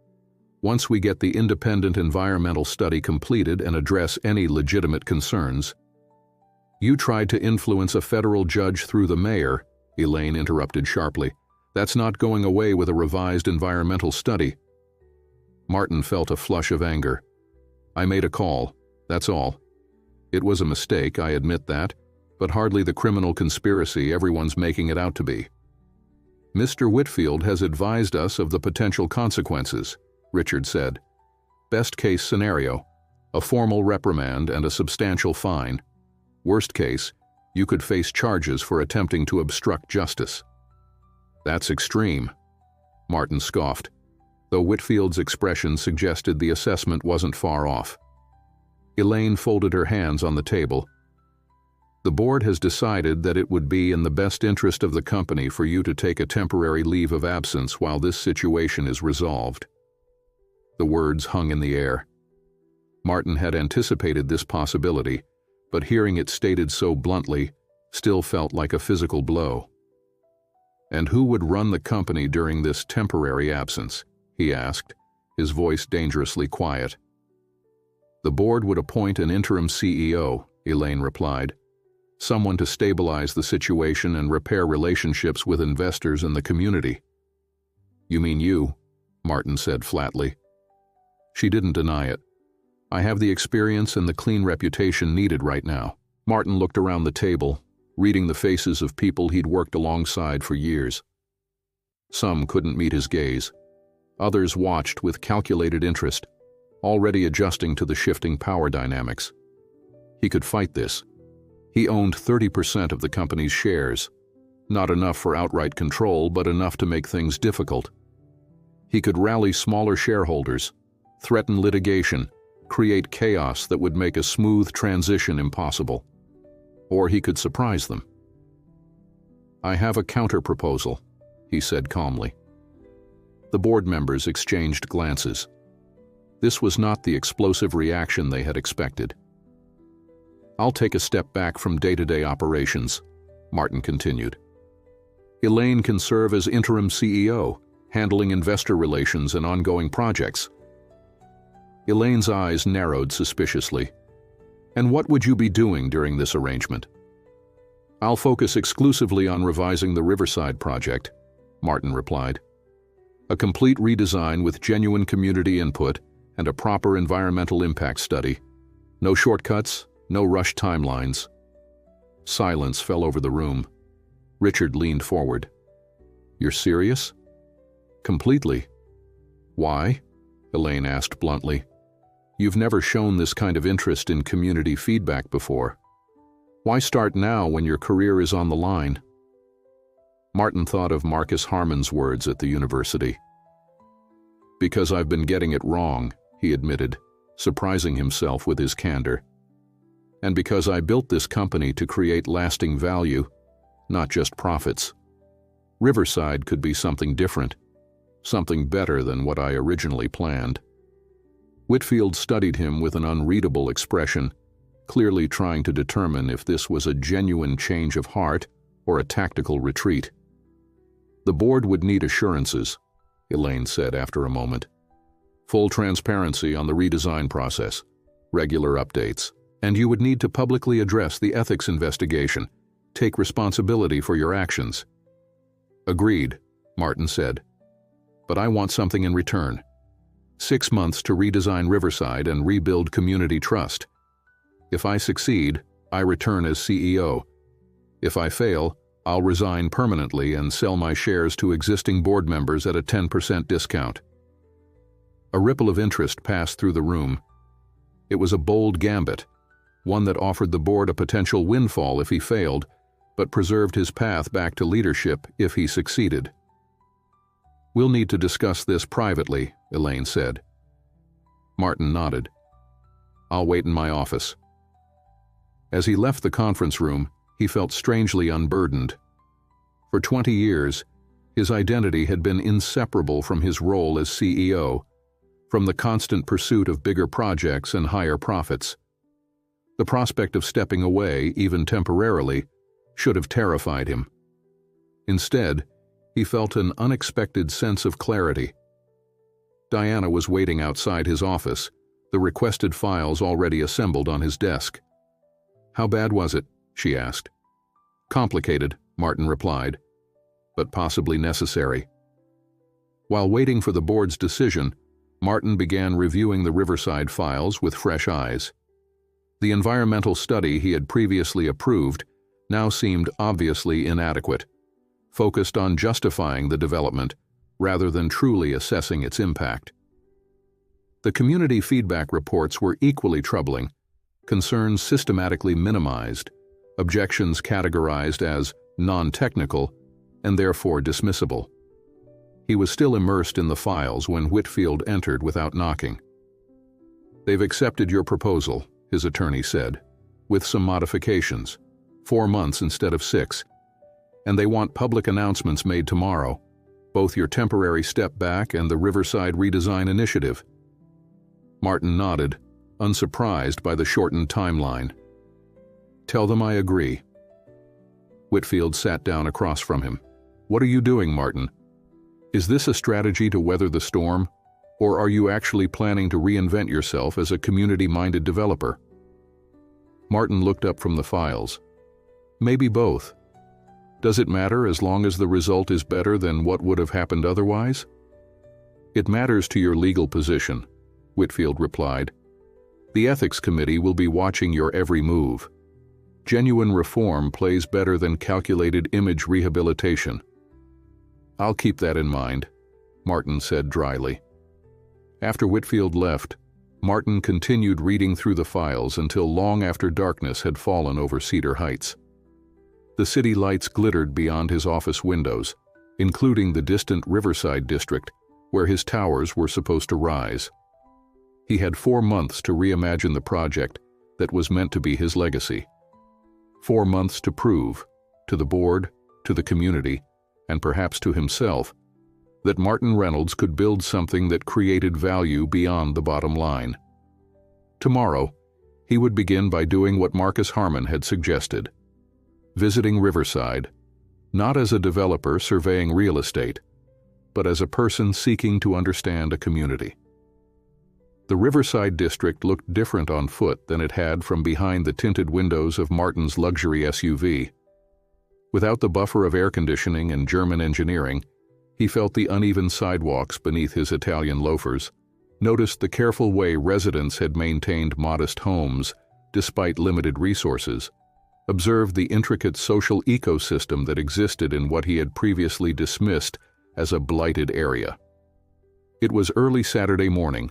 Once we get the independent environmental study completed and address any legitimate concerns. You tried to influence a federal judge through the mayor, Elaine interrupted sharply. That's not going away with a revised environmental study. Martin felt a flush of anger. I made a call, that's all. It was a mistake, I admit that, but hardly the criminal conspiracy everyone's making it out to be. Mr. Whitfield has advised us of the potential consequences, Richard said. Best case scenario, a formal reprimand and a substantial fine. Worst case, you could face charges for attempting to obstruct justice. That's extreme, Martin scoffed, though Whitfield's expression suggested the assessment wasn't far off. Elaine folded her hands on the table. The board has decided that it would be in the best interest of the company for you to take a temporary leave of absence while this situation is resolved. The words hung in the air. Martin had anticipated this possibility, but hearing it stated so bluntly still felt like a physical blow. And who would run the company during this temporary absence? He asked, his voice dangerously quiet. The board would appoint an interim CEO, Elaine replied. Someone to stabilize the situation and repair relationships with investors and the community. You mean you, Martin said flatly. She didn't deny it. I have the experience and the clean reputation needed right now. Martin looked around the table, reading the faces of people he'd worked alongside for years. Some couldn't meet his gaze. Others watched with calculated interest, already adjusting to the shifting power dynamics. He could fight this. He owned 30% of the company's shares. Not enough for outright control, but enough to make things difficult. He could rally smaller shareholders, threaten litigation, create chaos that would make a smooth transition impossible. Or he could surprise them. I have a counter-proposal, he said calmly. The board members exchanged glances. This was not the explosive reaction they had expected. I'll take a step back from day-to-day operations. Martin continued. Elaine can serve as interim CEO, handling investor relations and ongoing projects. Elaine's eyes narrowed suspiciously. And what would you be doing during this arrangement? I'll focus exclusively on revising the Riverside project, Martin replied. A complete redesign with genuine community input and a proper environmental impact study. No shortcuts, no rushed timelines. Silence fell over the room. Richard leaned forward. You're serious? Completely. Why? Elaine asked bluntly. You've never shown this kind of interest in community feedback before. Why start now when your career is on the line? Martin thought of Marcus Harmon's words at the university. Because I've been getting it wrong, he admitted, surprising himself with his candor. And because I built this company to create lasting value, not just profits. Riverside could be something different, something better than what I originally planned. Whitfield studied him with an unreadable expression, clearly trying to determine if this was a genuine change of heart or a tactical retreat. The board would need assurances, Elaine said after a moment. Full transparency on the redesign process, regular updates, and you would need to publicly address the ethics investigation, take responsibility for your actions. Agreed, Martin said. But I want something in return. 6 months to redesign Riverside and rebuild community trust. If I succeed, I return as CEO. If I fail, I'll resign permanently and sell my shares to existing board members at a 10% discount. A ripple of interest passed through the room. It was a bold gambit, one that offered the board a potential windfall if he failed, but preserved his path back to leadership if he succeeded. We'll need to discuss this privately, Elaine said. Martin nodded. I'll wait in my office. As he left the conference room, he felt strangely unburdened. For 20 years, his identity had been inseparable from his role as CEO, from the constant pursuit of bigger projects and higher profits. The prospect of stepping away, even temporarily, should have terrified him. Instead, he felt an unexpected sense of clarity. Diana was waiting outside his office, the requested files already assembled on his desk. How bad was it? She asked. Complicated, Martin replied, but possibly necessary. While waiting for the board's decision, Martin began reviewing the Riverside files with fresh eyes. The environmental study he had previously approved now seemed obviously inadequate, focused on justifying the development rather than truly assessing its impact. The community feedback reports were equally troubling, concerns systematically minimized, objections categorized as non-technical and therefore dismissible. He was still immersed in the files when Whitfield entered without knocking. They've accepted your proposal, his attorney said, with some modifications, 4 months instead of 6, and they want public announcements made tomorrow, both your temporary step back and the Riverside redesign initiative. Martin nodded, unsurprised by the shortened timeline. Tell them I agree. Whitfield sat down across from him. What are you doing, Martin? Is this a strategy to weather the storm, or are you actually planning to reinvent yourself as a community-minded developer? Martin looked up from the files. Maybe both. Does it matter as long as the result is better than what would have happened otherwise? It matters to your legal position, Whitfield replied. The ethics committee will be watching your every move. Genuine reform plays better than calculated image rehabilitation. I'll keep that in mind, Martin said dryly. After Whitfield left, Martin continued reading through the files until long after darkness had fallen over Cedar Heights. The city lights glittered beyond his office windows, including the distant Riverside district, where his towers were supposed to rise. He had 4 months to reimagine the project that was meant to be his legacy. 4 months to prove, to the board, to the community, and perhaps to himself, that Martin Reynolds could build something that created value beyond the bottom line. Tomorrow, he would begin by doing what Marcus Harmon had suggested: visiting Riverside, not as a developer surveying real estate, but as a person seeking to understand a community. The Riverside district looked different on foot than it had from behind the tinted windows of Martin's luxury SUV. Without the buffer of air conditioning and German engineering, he felt the uneven sidewalks beneath his Italian loafers, noticed the careful way residents had maintained modest homes despite limited resources, observed the intricate social ecosystem that existed in what he had previously dismissed as a blighted area. It was early Saturday morning.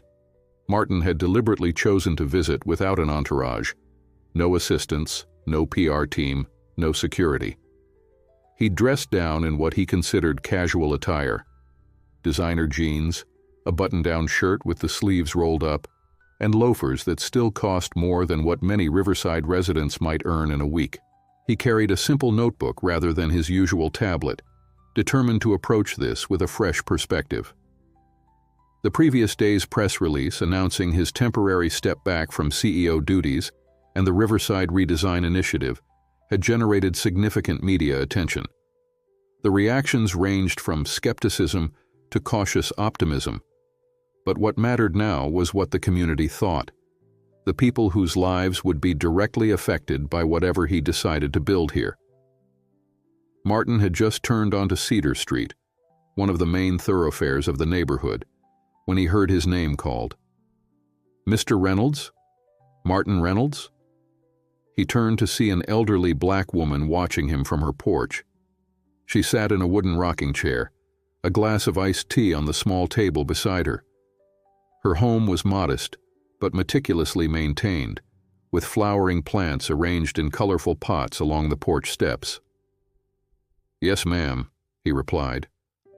Martin had deliberately chosen to visit without an entourage. No assistants, no PR team, no security. He dressed down in what he considered casual attire: designer jeans, a button-down shirt with the sleeves rolled up, and loafers that still cost more than what many Riverside residents might earn in a week. He carried a simple notebook rather than his usual tablet, determined to approach this with a fresh perspective. The previous day's press release announcing his temporary step back from CEO duties and the Riverside Redesign Initiative had generated significant media attention. The reactions ranged from skepticism to cautious optimism, but what mattered now was what the community thought, the people whose lives would be directly affected by whatever he decided to build here. Martin had just turned onto Cedar Street, one of the main thoroughfares of the neighborhood, when he heard his name called. "Mr. Reynolds? Martin Reynolds?" He turned to see an elderly black woman watching him from her porch. She sat in a wooden rocking chair, a glass of iced tea on the small table beside her. Her home was modest, but meticulously maintained, with flowering plants arranged in colorful pots along the porch steps. "Yes, ma'am," he replied,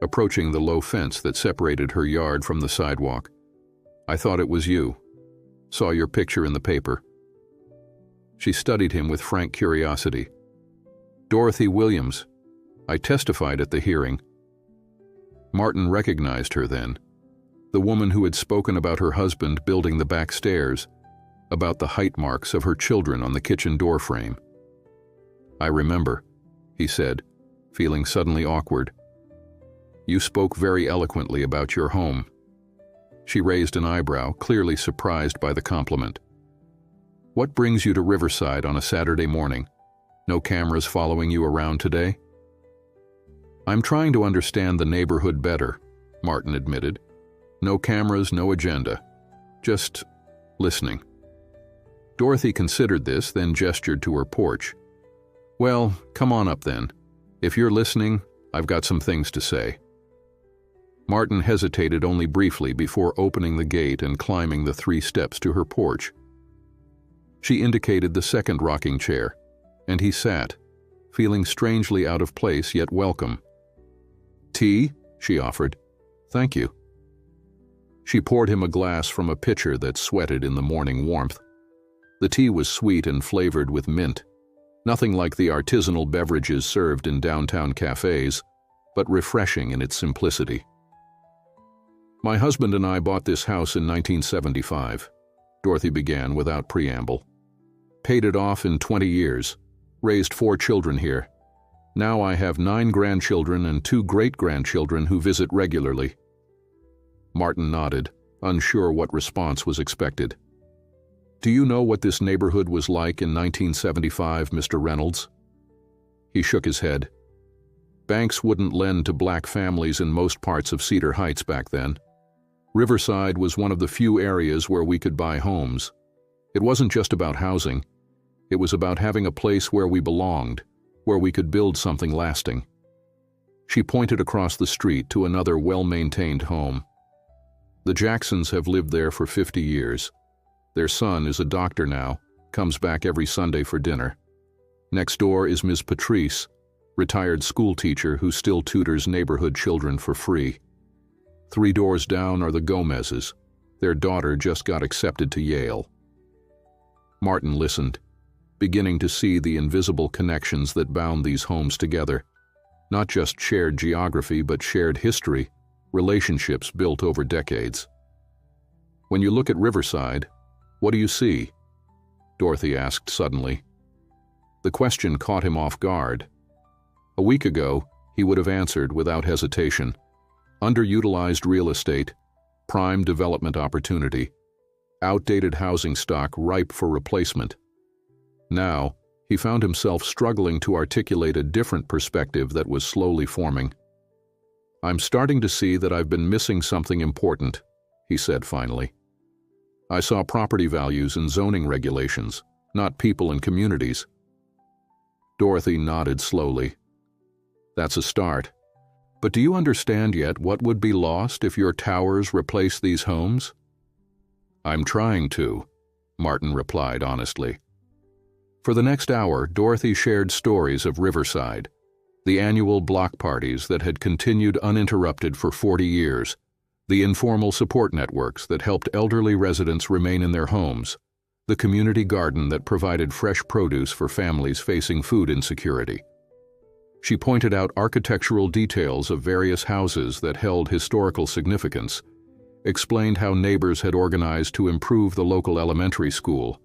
approaching the low fence that separated her yard from the sidewalk. "I thought it was you. Saw your picture in the paper." She studied him with frank curiosity. "Dorothy Williams. I testified at the hearing." Martin recognized her then, the woman who had spoken about her husband building the back stairs, about the height marks of her children on the kitchen door frame. "I remember," he said, feeling suddenly awkward. "You spoke very eloquently about your home." She raised an eyebrow, clearly surprised by the compliment. "What brings you to Riverside on a Saturday morning? No cameras following you around today?" "I'm trying to understand the neighborhood better," Martin admitted. "No cameras, no agenda. Just listening." Dorothy considered this, then gestured to her porch. "Well, come on up then. If you're listening, I've got some things to say." Martin hesitated only briefly before opening the gate and climbing the 3 steps to her porch. She indicated the second rocking chair, and he sat, feeling strangely out of place yet welcome. "Tea?" she offered. "Thank you." She poured him a glass from a pitcher that sweated in the morning warmth. The tea was sweet and flavored with mint, nothing like the artisanal beverages served in downtown cafes, but refreshing in its simplicity. "My husband and I bought this house in 1975, Dorothy began without preamble. "Paid it off in 20 years, raised 4 children here. Now I have 9 grandchildren and 2 great-grandchildren who visit regularly." Martin nodded, unsure what response was expected. "Do you know what this neighborhood was like in 1975, Mr. Reynolds?" He shook his head. Banks wouldn't lend to black families in most parts of Cedar Heights back then. Riverside was one of the few areas where we could buy homes. It wasn't just about housing. It was about having a place where we belonged, where we could build something lasting. She pointed across the street to another well-maintained home. "The Jacksons have lived there for 50 years. Their son is a doctor now, comes back every Sunday for dinner. Next door is Ms. Patrice, retired school teacher who still tutors neighborhood children for free. 3 doors down are the Gomez's. Their daughter just got accepted to Yale." Martin listened, beginning to see the invisible connections that bound these homes together. Not just shared geography, but shared history, relationships built over decades. "When you look at Riverside, what do you see?" Dorothy asked suddenly. The question caught him off guard. A week ago, he would have answered without hesitation. Underutilized real estate, prime development opportunity, outdated housing stock ripe for replacement. Now, he found himself struggling to articulate a different perspective that was slowly forming. "I'm starting to see that I've been missing something important," he said finally. "I saw property values and zoning regulations, not people and communities." Dorothy nodded slowly. "That's a start. But do you understand yet what would be lost if your towers replace these homes?" "I'm trying to," Martin replied honestly. For the next hour, Dorothy shared stories of Riverside, the annual block parties that had continued uninterrupted for 40 years, the informal support networks that helped elderly residents remain in their homes, the community garden that provided fresh produce for families facing food insecurity. She pointed out architectural details of various houses that held historical significance, explained how neighbors had organized to improve the local elementary school,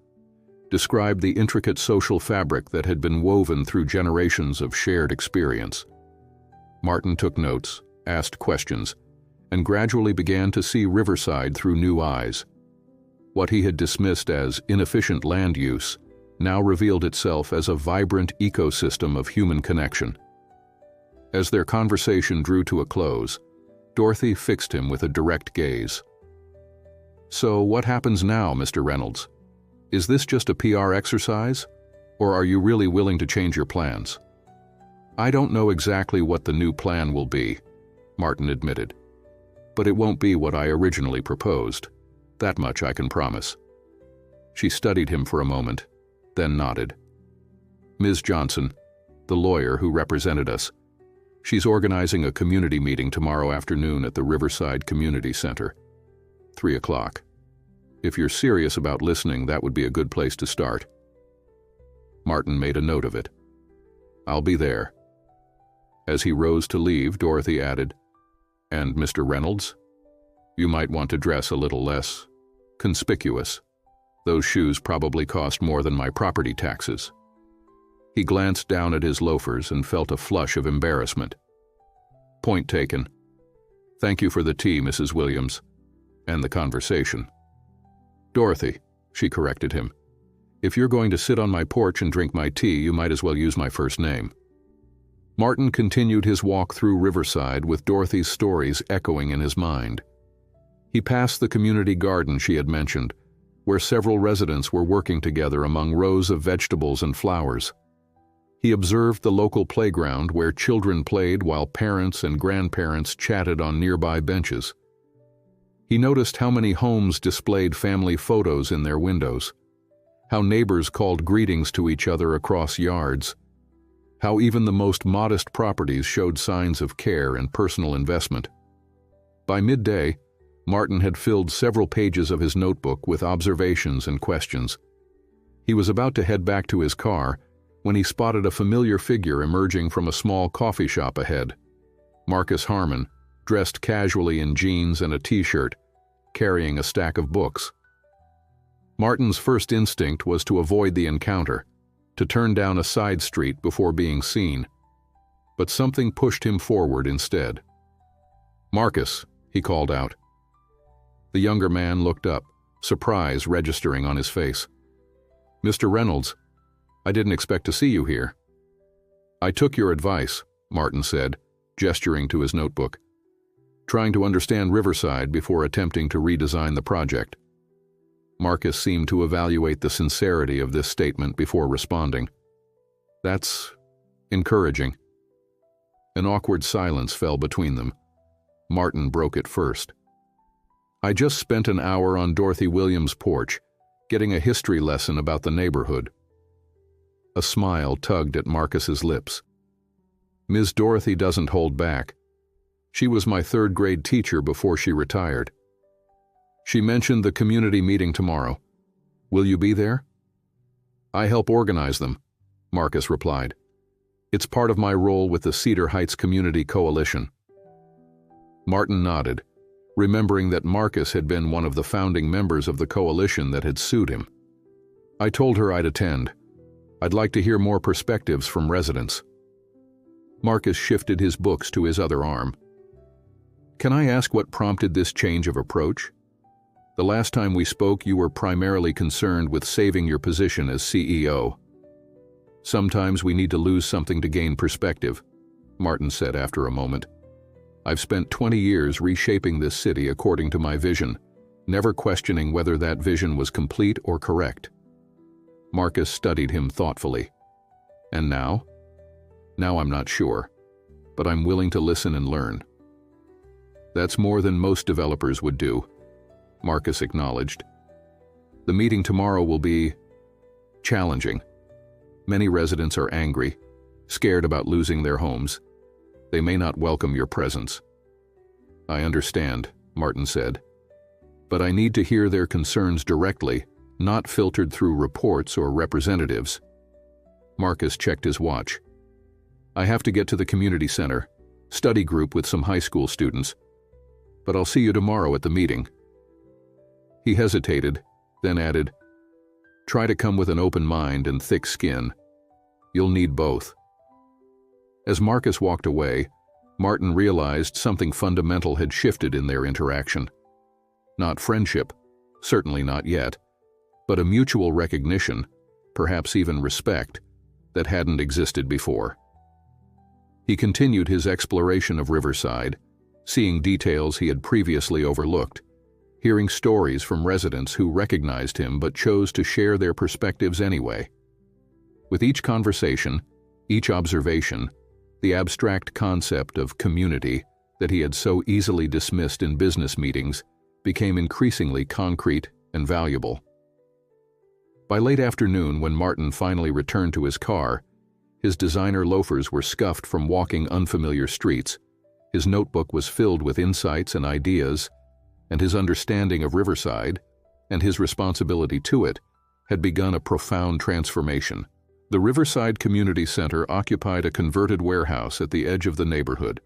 described the intricate social fabric that had been woven through generations of shared experience. Martin took notes, asked questions, and gradually began to see Riverside through new eyes. What he had dismissed as inefficient land use now revealed itself as a vibrant ecosystem of human connection. As their conversation drew to a close, Dorothy fixed him with a direct gaze. "So what happens now, Mr. Reynolds? Is this just a PR exercise, or are you really willing to change your plans?" "I don't know exactly what the new plan will be," Martin admitted. "But it won't be what I originally proposed. That much I can promise." She studied him for a moment, then nodded. "Ms. Johnson, the lawyer who represented us, she's organizing a community meeting tomorrow afternoon at the Riverside Community Center. 3 o'clock. If you're serious about listening, that would be a good place to start." Martin made a note of it. "I'll be there." As he rose to leave, Dorothy added, "And Mr. Reynolds? You might want to dress a little less conspicuous. Those shoes probably cost more than my property taxes." He glanced down at his loafers and felt a flush of embarrassment. "Point taken. Thank you for the tea, Mrs. Williams, and the conversation." "Dorothy," she corrected him. "If you're going to sit on my porch and drink my tea, you might as well use my first name." Martin continued his walk through Riverside with Dorothy's stories echoing in his mind. He passed the community garden she had mentioned, where several residents were working together among rows of vegetables and flowers. He observed the local playground where children played while parents and grandparents chatted on nearby benches. He noticed how many homes displayed family photos in their windows, how neighbors called greetings to each other across yards, how even the most modest properties showed signs of care and personal investment. By midday, Martin had filled several pages of his notebook with observations and questions. He was about to head back to his car when he spotted a familiar figure emerging from a small coffee shop ahead. Marcus Harmon, dressed casually in jeans and a t-shirt, carrying a stack of books. Martin's first instinct was to avoid the encounter, to turn down a side street before being seen. But something pushed him forward instead. "Marcus," he called out. The younger man looked up, surprise registering on his face. "Mr. Reynolds, I didn't expect to see you here." "I took your advice," Martin said, gesturing to his notebook, "trying to understand Riverside before attempting to redesign the project." Marcus seemed to evaluate the sincerity of this statement before responding. "That's encouraging." An awkward silence fell between them. Martin broke it first. "I just spent an hour on Dorothy Williams' porch, getting a history lesson about the neighborhood." A smile tugged at Marcus's lips. "Ms. Dorothy doesn't hold back. She was my third-grade teacher before she retired. She mentioned the community meeting tomorrow. Will you be there?" "I help organize them," Marcus replied. "It's part of my role with the Cedar Heights Community Coalition." Martin nodded, remembering that Marcus had been one of the founding members of the coalition that had sued him. "I told her I'd attend. I'd like to hear more perspectives from residents. Marcus shifted his books to his other arm. Can I ask what prompted this change of approach? The last time we spoke, you were primarily concerned with saving your position as CEO. Sometimes we need to lose something to gain perspective, Martin said after a moment. I've spent 20 years reshaping this city according to my vision, never questioning whether that vision was complete or correct. Marcus studied him thoughtfully. And now? Now I'm not sure, but I'm willing to listen and learn. That's more than most developers would do, Marcus acknowledged. The meeting tomorrow will be challenging. Many residents are angry, scared about losing their homes. They may not welcome your presence. I understand, Martin said. But I need to hear their concerns directly, not filtered through reports or representatives. Marcus checked his watch. I have to get to the community center, study group with some high school students. But I'll see you tomorrow at the meeting. He hesitated, then added, try to come with an open mind and thick skin. You'll need both. As Marcus walked away, Martin realized something fundamental had shifted in their interaction. Not friendship, certainly not yet, but a mutual recognition, perhaps even respect, that hadn't existed before. He continued his exploration of Riverside, seeing details he had previously overlooked, hearing stories from residents who recognized him but chose to share their perspectives anyway. With each conversation, each observation, the abstract concept of community that he had so easily dismissed in business meetings became increasingly concrete and valuable. By late afternoon, when Martin finally returned to his car, his designer loafers were scuffed from walking unfamiliar streets, his notebook was filled with insights and ideas, and his understanding of Riverside, and his responsibility to it, had begun a profound transformation. The Riverside Community Center occupied a converted warehouse at the edge of the neighborhood.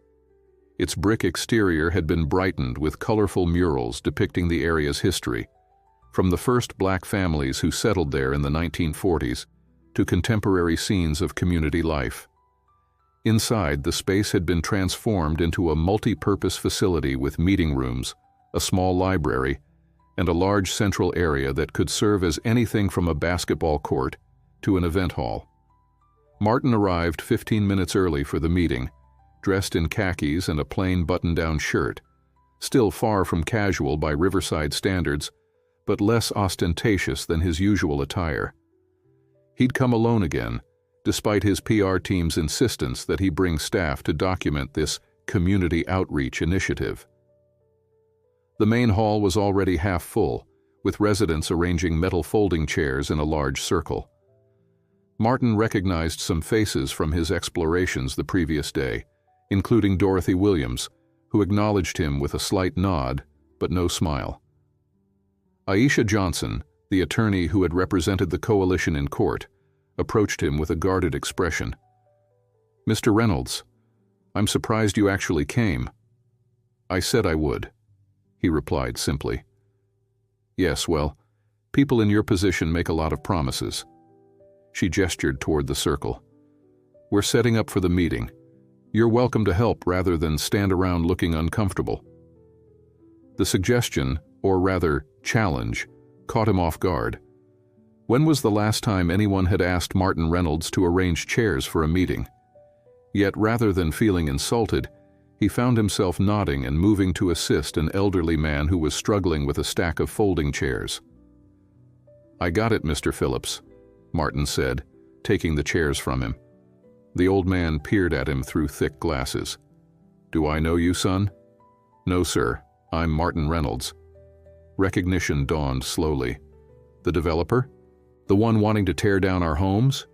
Its brick exterior had been brightened with colorful murals depicting the area's history, from the first black families who settled there in the 1940s to contemporary scenes of community life. Inside, the space had been transformed into a multi-purpose facility with meeting rooms, a small library, and a large central area that could serve as anything from a basketball court to an event hall. Martin arrived 15 minutes early for the meeting, dressed in khakis and a plain button-down shirt, still far from casual by Riverside standards, but less ostentatious than his usual attire. He'd come alone again, despite his PR team's insistence that he bring staff to document this community outreach initiative. The main hall was already half full, with residents arranging metal folding chairs in a large circle. Martin recognized some faces from his explorations the previous day, including Dorothy Williams, who acknowledged him with a slight nod, but no smile. Aisha Johnson, the attorney who had represented the coalition in court, approached him with a guarded expression. "Mr. Reynolds, I'm surprised you actually came." "I said I would," he replied simply. "Yes, well, people in your position make a lot of promises." She gestured toward the circle. "We're setting up for the meeting. You're welcome to help rather than stand around looking uncomfortable." The suggestion, or rather challenge, caught him off guard. When was the last time anyone had asked Martin Reynolds to arrange chairs for a meeting? Yet rather than feeling insulted, he found himself nodding and moving to assist an elderly man who was struggling with a stack of folding chairs. "I got it, Mr. Phillips," Martin said, taking the chairs from him. The old man peered at him through thick glasses. "Do I know you, son?" "No, sir. I'm Martin Reynolds." Recognition dawned slowly. "The developer? The one wanting to tear down our homes?"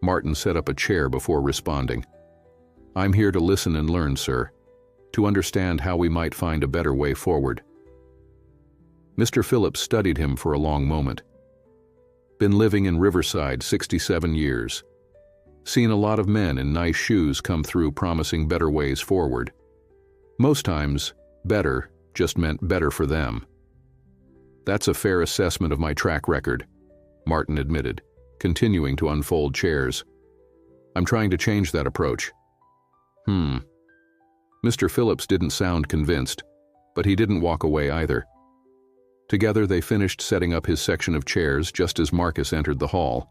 Martin set up a chair before responding. "I'm here to listen and learn, sir, to understand how we might find a better way forward." Mr. Phillips studied him for a long moment. "Been living in Riverside 67 years. Seen a lot of men in nice shoes come through promising better ways forward. Most times, better just meant better for them." "That's a fair assessment of my track record," Martin admitted. continuing to unfold chairs. "I'm trying to change that approach." Mr. Phillips didn't sound convinced, but he didn't walk away either. Together they finished setting up his section of chairs just as Marcus entered the hall.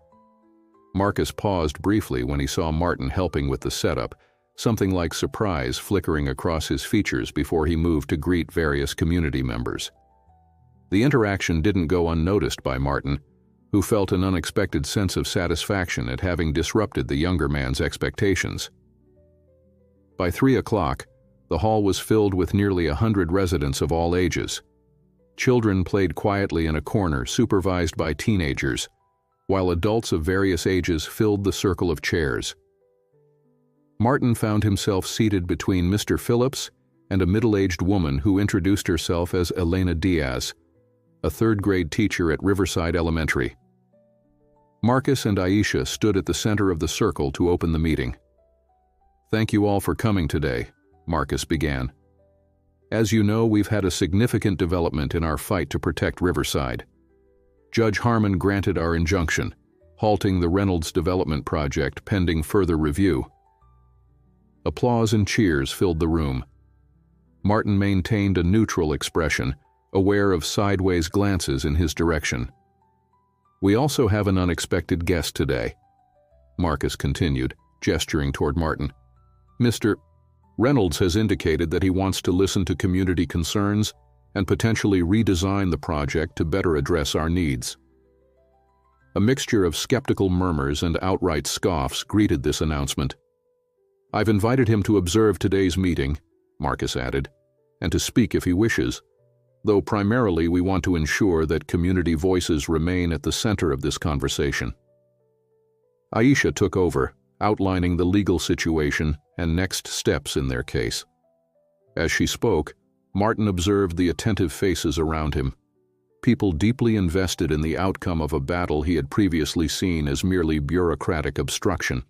Marcus paused briefly when he saw Martin helping with the setup, something like surprise flickering across his features before he moved to greet various community members. The interaction didn't go unnoticed by Martin, who felt an unexpected sense of satisfaction at having disrupted the younger man's expectations. By 3 o'clock, the hall was filled with nearly 100 residents of all ages. Children played quietly in a corner supervised by teenagers, while adults of various ages filled the circle of chairs. Martin found himself seated between Mr. Phillips and a middle-aged woman who introduced herself as Elena Diaz, a third-grade teacher at Riverside Elementary. Marcus and Aisha stood at the center of the circle to open the meeting. "Thank you all for coming today," Marcus began. "As you know, we've had a significant development in our fight to protect Riverside. Judge Harmon granted our injunction, halting the Reynolds development project pending further review." Applause and cheers filled the room. Martin maintained a neutral expression, aware of sideways glances in his direction. "We also have an unexpected guest today," Marcus continued, gesturing toward Martin. "Mr. Reynolds has indicated that he wants to listen to community concerns and potentially redesign the project to better address our needs." A mixture of skeptical murmurs and outright scoffs greeted this announcement. "I've invited him to observe today's meeting," Marcus added, "and to speak if he wishes, though primarily we want to ensure that community voices remain at the center of this conversation." Aisha took over, outlining the legal situation and next steps in their case. As she spoke, Martin observed the attentive faces around him, people deeply invested in the outcome of a battle he had previously seen as merely bureaucratic obstruction.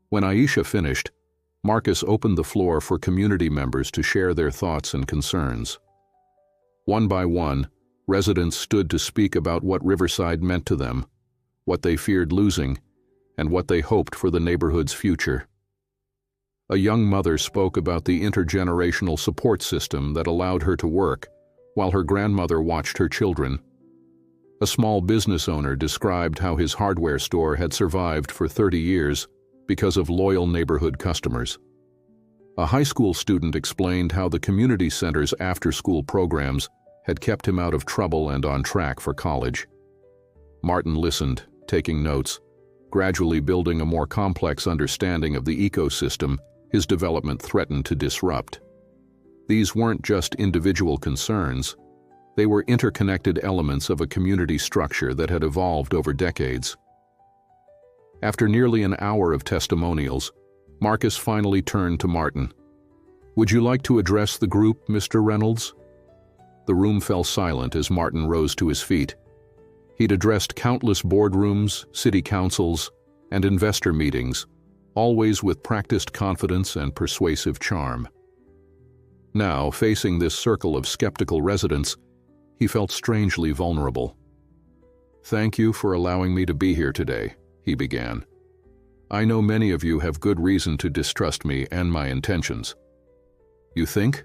When Aisha finished, Marcus opened the floor for community members to share their thoughts and concerns. One by one, residents stood to speak about what Riverside meant to them, what they feared losing, and what they hoped for the neighborhood's future. A young mother spoke about the intergenerational support system that allowed her to work, while her grandmother watched her children. A small business owner described how his hardware store had survived for 30 years because of loyal neighborhood customers. A high school student explained how the community center's after-school programs had kept him out of trouble and on track for college. Martin listened, taking notes, gradually building a more complex understanding of the ecosystem his development threatened to disrupt. These weren't just individual concerns, they were interconnected elements of a community structure that had evolved over decades. After nearly an hour of testimonials, Marcus finally turned to Martin. "Would you like to address the group, Mr. Reynolds?" The room fell silent as Martin rose to his feet. He'd addressed countless boardrooms, city councils, and investor meetings, always with practiced confidence and persuasive charm. Now, facing this circle of skeptical residents, he felt strangely vulnerable. "Thank you for allowing me to be here today," he began. "I know many of you have good reason to distrust me and my intentions." "You think?"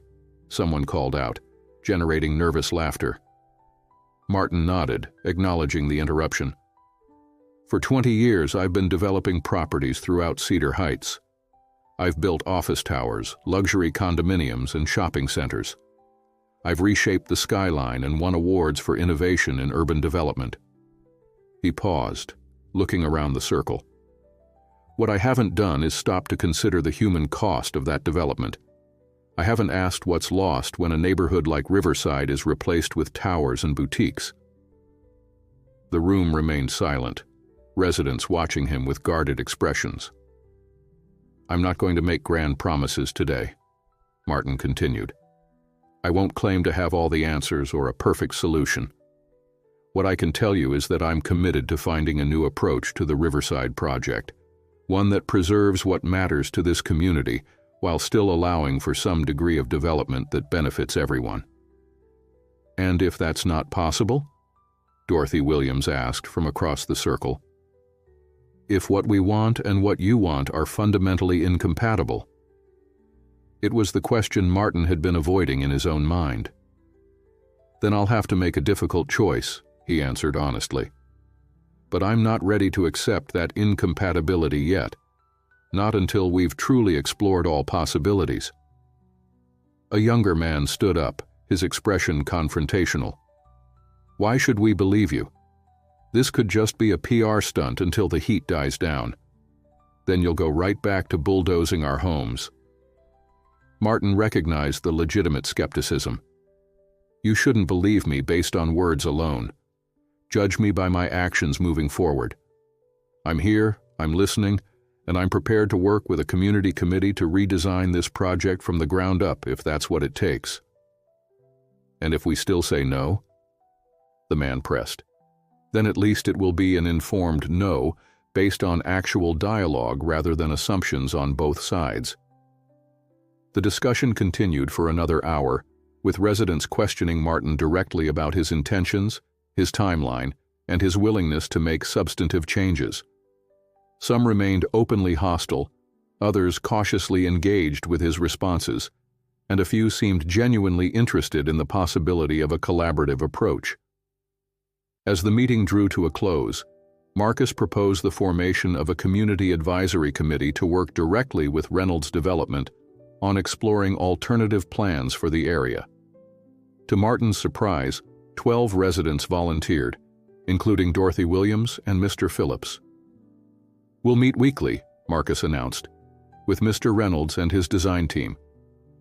someone called out, generating nervous laughter. Martin nodded, acknowledging the interruption. "For 20 years, I've been developing properties throughout Cedar Heights. I've built office towers, luxury condominiums, and shopping centers. I've reshaped the skyline and won awards for innovation in urban development." He paused, looking around the circle. "What I haven't done is stop to consider the human cost of that development. I haven't asked what's lost when a neighborhood like Riverside is replaced with towers and boutiques." The room remained silent, residents watching him with guarded expressions. "I'm not going to make grand promises today," Martin continued. "I won't claim to have all the answers or a perfect solution. What I can tell you is that I'm committed to finding a new approach to the Riverside project, one that preserves what matters to this community while still allowing for some degree of development that benefits everyone." "And if that's not possible?" Dorothy Williams asked from across the circle. If what we want and what you want are fundamentally incompatible. It was the question Martin had been avoiding in his own mind. Then I'll have to make a difficult choice, he answered honestly. But I'm not ready to accept that incompatibility yet, not until we've truly explored all possibilities. A younger man stood up, his expression confrontational. Why should we believe you? This could just be a PR stunt until the heat dies down. Then you'll go right back to bulldozing our homes. Martin recognized the legitimate skepticism. You shouldn't believe me based on words alone. Judge me by my actions moving forward. I'm here, I'm listening, and I'm prepared to work with a community committee to redesign this project from the ground up if that's what it takes. And if we still say no? The man pressed. Then at least it will be an informed no based on actual dialogue rather than assumptions on both sides. The discussion continued for another hour, with residents questioning Martin directly about his intentions, his timeline, and his willingness to make substantive changes. Some remained openly hostile, others cautiously engaged with his responses, and a few seemed genuinely interested in the possibility of a collaborative approach. As the meeting drew to a close, Marcus proposed the formation of a community advisory committee to work directly with Reynolds Development on exploring alternative plans for the area. To Martin's surprise, 12 residents volunteered, including Dorothy Williams and Mr. Phillips. We'll meet weekly, Marcus announced, with Mr. Reynolds and his design team.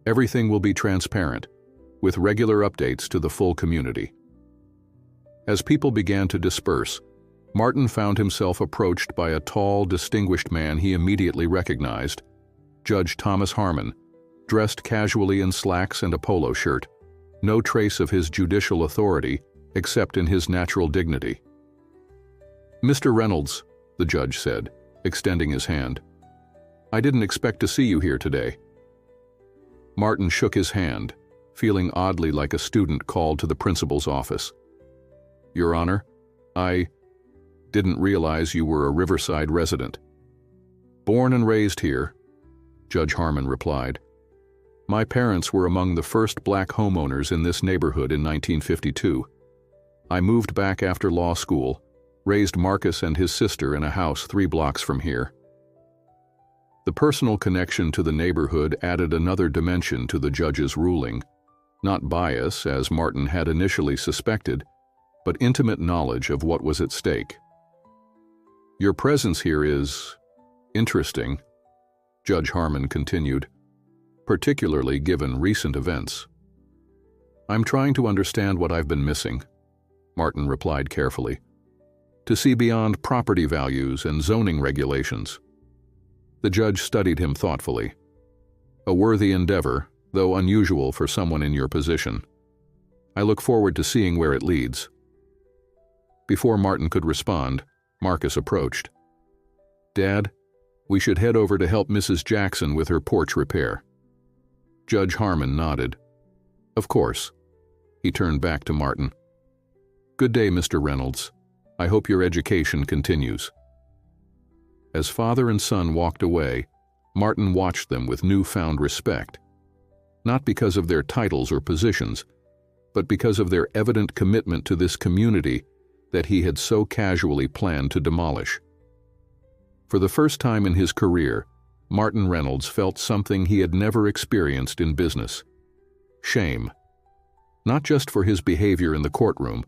Everything will be transparent, with regular updates to the full community. As people began to disperse, Martin found himself approached by a tall, distinguished man he immediately recognized, Judge Thomas Harmon, dressed casually in slacks and a polo shirt, no trace of his judicial authority except in his natural dignity. Mr. Reynolds, the judge said, extending his hand. I didn't expect to see you here today. Martin shook his hand, feeling oddly like a student called to the principal's office. Your Honor, I didn't realize you were a Riverside resident. Born and raised here, Judge Harmon replied. My parents were among the first black homeowners in this neighborhood in 1952. I moved back after law school, raised Marcus and his sister in a house 3 blocks from here. The personal connection to the neighborhood added another dimension to the judge's ruling, not bias, as Martin had initially suspected, but intimate knowledge of what was at stake. Your presence here is interesting, Judge Harmon continued, particularly given recent events. I'm trying to understand what I've been missing, Martin replied carefully, to see beyond property values and zoning regulations. The judge studied him thoughtfully. A worthy endeavor, though unusual for someone in your position. I look forward to seeing where it leads. Before Martin could respond, Marcus approached. Dad, we should head over to help Mrs. Jackson with her porch repair. Judge Harmon nodded. Of course. He turned back to Martin. Good day, Mr. Reynolds. I hope your education continues. As father and son walked away, Martin watched them with newfound respect, not because of their titles or positions, but because of their evident commitment to this community that he had so casually planned to demolish. For the first time in his career, Martin Reynolds felt something he had never experienced in business: shame. Not just for his behavior in the courtroom,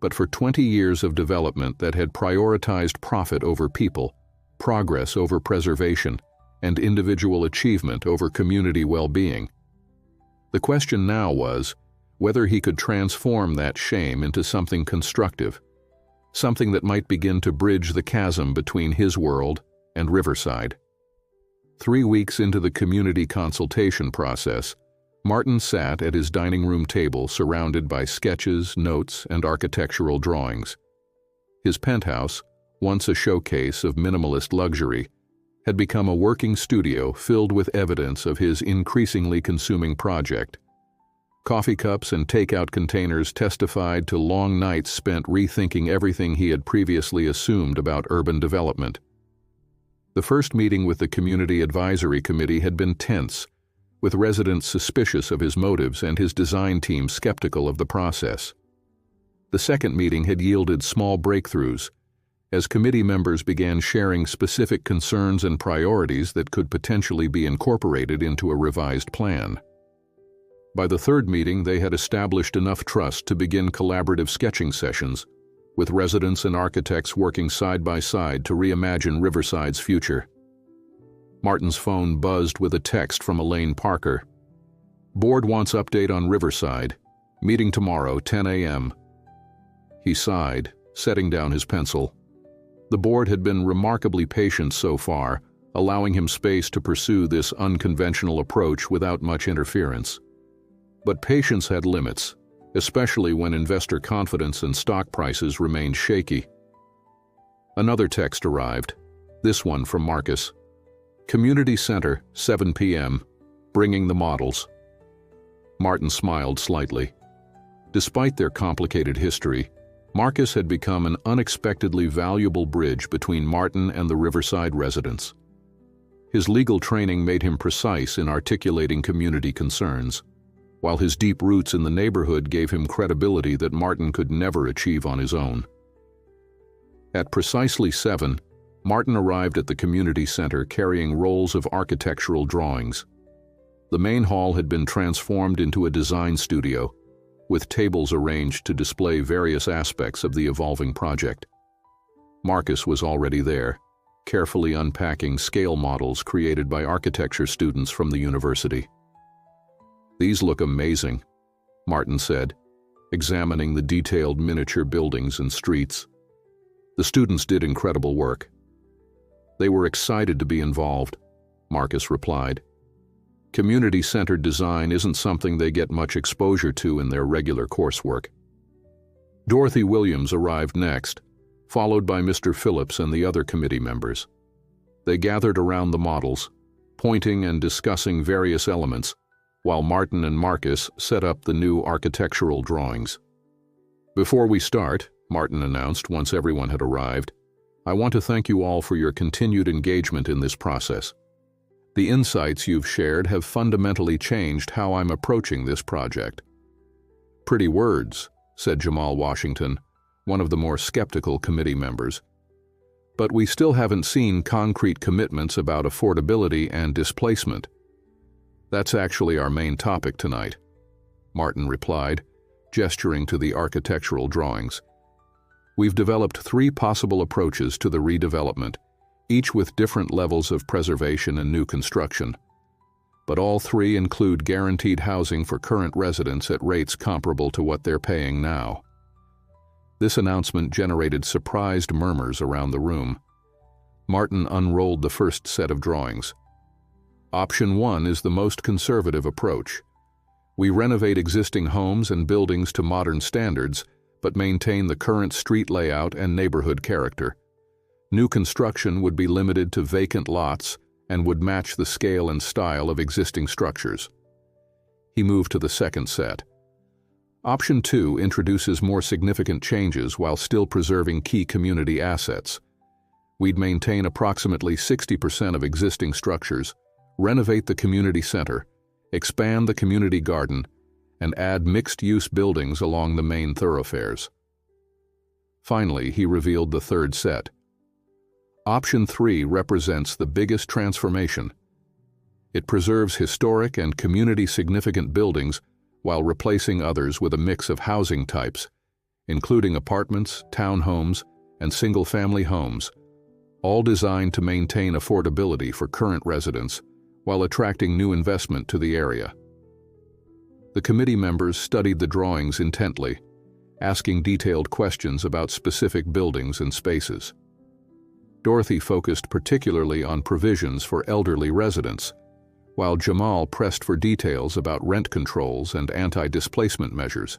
but for 20 years of development that had prioritized profit over people, progress over preservation, and individual achievement over community well-being. The question now was whether he could transform that shame into something constructive, something that might begin to bridge the chasm between his world and Riverside. 3 weeks into the community consultation process, Martin sat at his dining room table surrounded by sketches, notes, and architectural drawings. His penthouse, once a showcase of minimalist luxury, had become a working studio filled with evidence of his increasingly consuming project, Coffee cups and takeout containers testified to long nights spent rethinking everything he had previously assumed about urban development. The first meeting with the Community Advisory Committee had been tense, with residents suspicious of his motives and his design team skeptical of the process. The second meeting had yielded small breakthroughs, as committee members began sharing specific concerns and priorities that could potentially be incorporated into a revised plan. By the third meeting, they had established enough trust to begin collaborative sketching sessions, with residents and architects working side by side to reimagine Riverside's future. Martin's phone buzzed with a text from Elaine Parker. "Board wants update on Riverside. Meeting tomorrow, 10 a.m. He sighed, setting down his pencil. The board had been remarkably patient so far, allowing him space to pursue this unconventional approach without much interference. But patience had limits, especially when investor confidence and stock prices remained shaky. Another text arrived, this one from Marcus. "Community Center, 7 p.m. Bringing the models." Martin smiled slightly. Despite their complicated history, Marcus had become an unexpectedly valuable bridge between Martin and the Riverside residents. His legal training made him precise in articulating community concerns, while his deep roots in the neighborhood gave him credibility that Martin could never achieve on his own. At precisely 7, Martin arrived at the community center carrying rolls of architectural drawings. The main hall had been transformed into a design studio, with tables arranged to display various aspects of the evolving project. Marcus was already there, carefully unpacking scale models created by architecture students from the university. "These look amazing," Martin said, examining the detailed miniature buildings and streets. The students did incredible work. "They were excited to be involved," Marcus replied. "Community-centered design isn't something they get much exposure to in their regular coursework." Dorothy Williams arrived next, followed by Mr. Phillips and the other committee members. They gathered around the models, pointing and discussing various elements, while Martin and Marcus set up the new architectural drawings. "Before we start," Martin announced once everyone had arrived, "I want to thank you all for your continued engagement in this process. The insights you've shared have fundamentally changed how I'm approaching this project." "Pretty words," said Jamal Washington, one of the more skeptical committee members. "But we still haven't seen concrete commitments about affordability and displacement." "That's actually our main topic tonight," Martin replied, gesturing to the architectural drawings. "We've developed 3 possible approaches to the redevelopment, each with different levels of preservation and new construction. But all 3 include guaranteed housing for current residents at rates comparable to what they're paying now." This announcement generated surprised murmurs around the room. Martin unrolled the first set of drawings. "Option 1 is the most conservative approach. We renovate existing homes and buildings to modern standards, but maintain the current street layout and neighborhood character. New construction would be limited to vacant lots and would match the scale and style of existing structures." He moved to the second set. Option 2 introduces more significant changes while still preserving key community assets. We'd maintain approximately 60% of existing structures, renovate the community center, expand the community garden, and add mixed-use buildings along the main thoroughfares. Finally, he revealed the third set. Option 3 represents the biggest transformation. It preserves historic and community-significant buildings while replacing others with a mix of housing types, including apartments, townhomes, and single-family homes, all designed to maintain affordability for current residents while attracting new investment to the area. The committee members studied the drawings intently, asking detailed questions about specific buildings and spaces. Dorothy focused particularly on provisions for elderly residents, while Jamal pressed for details about rent controls and anti-displacement measures.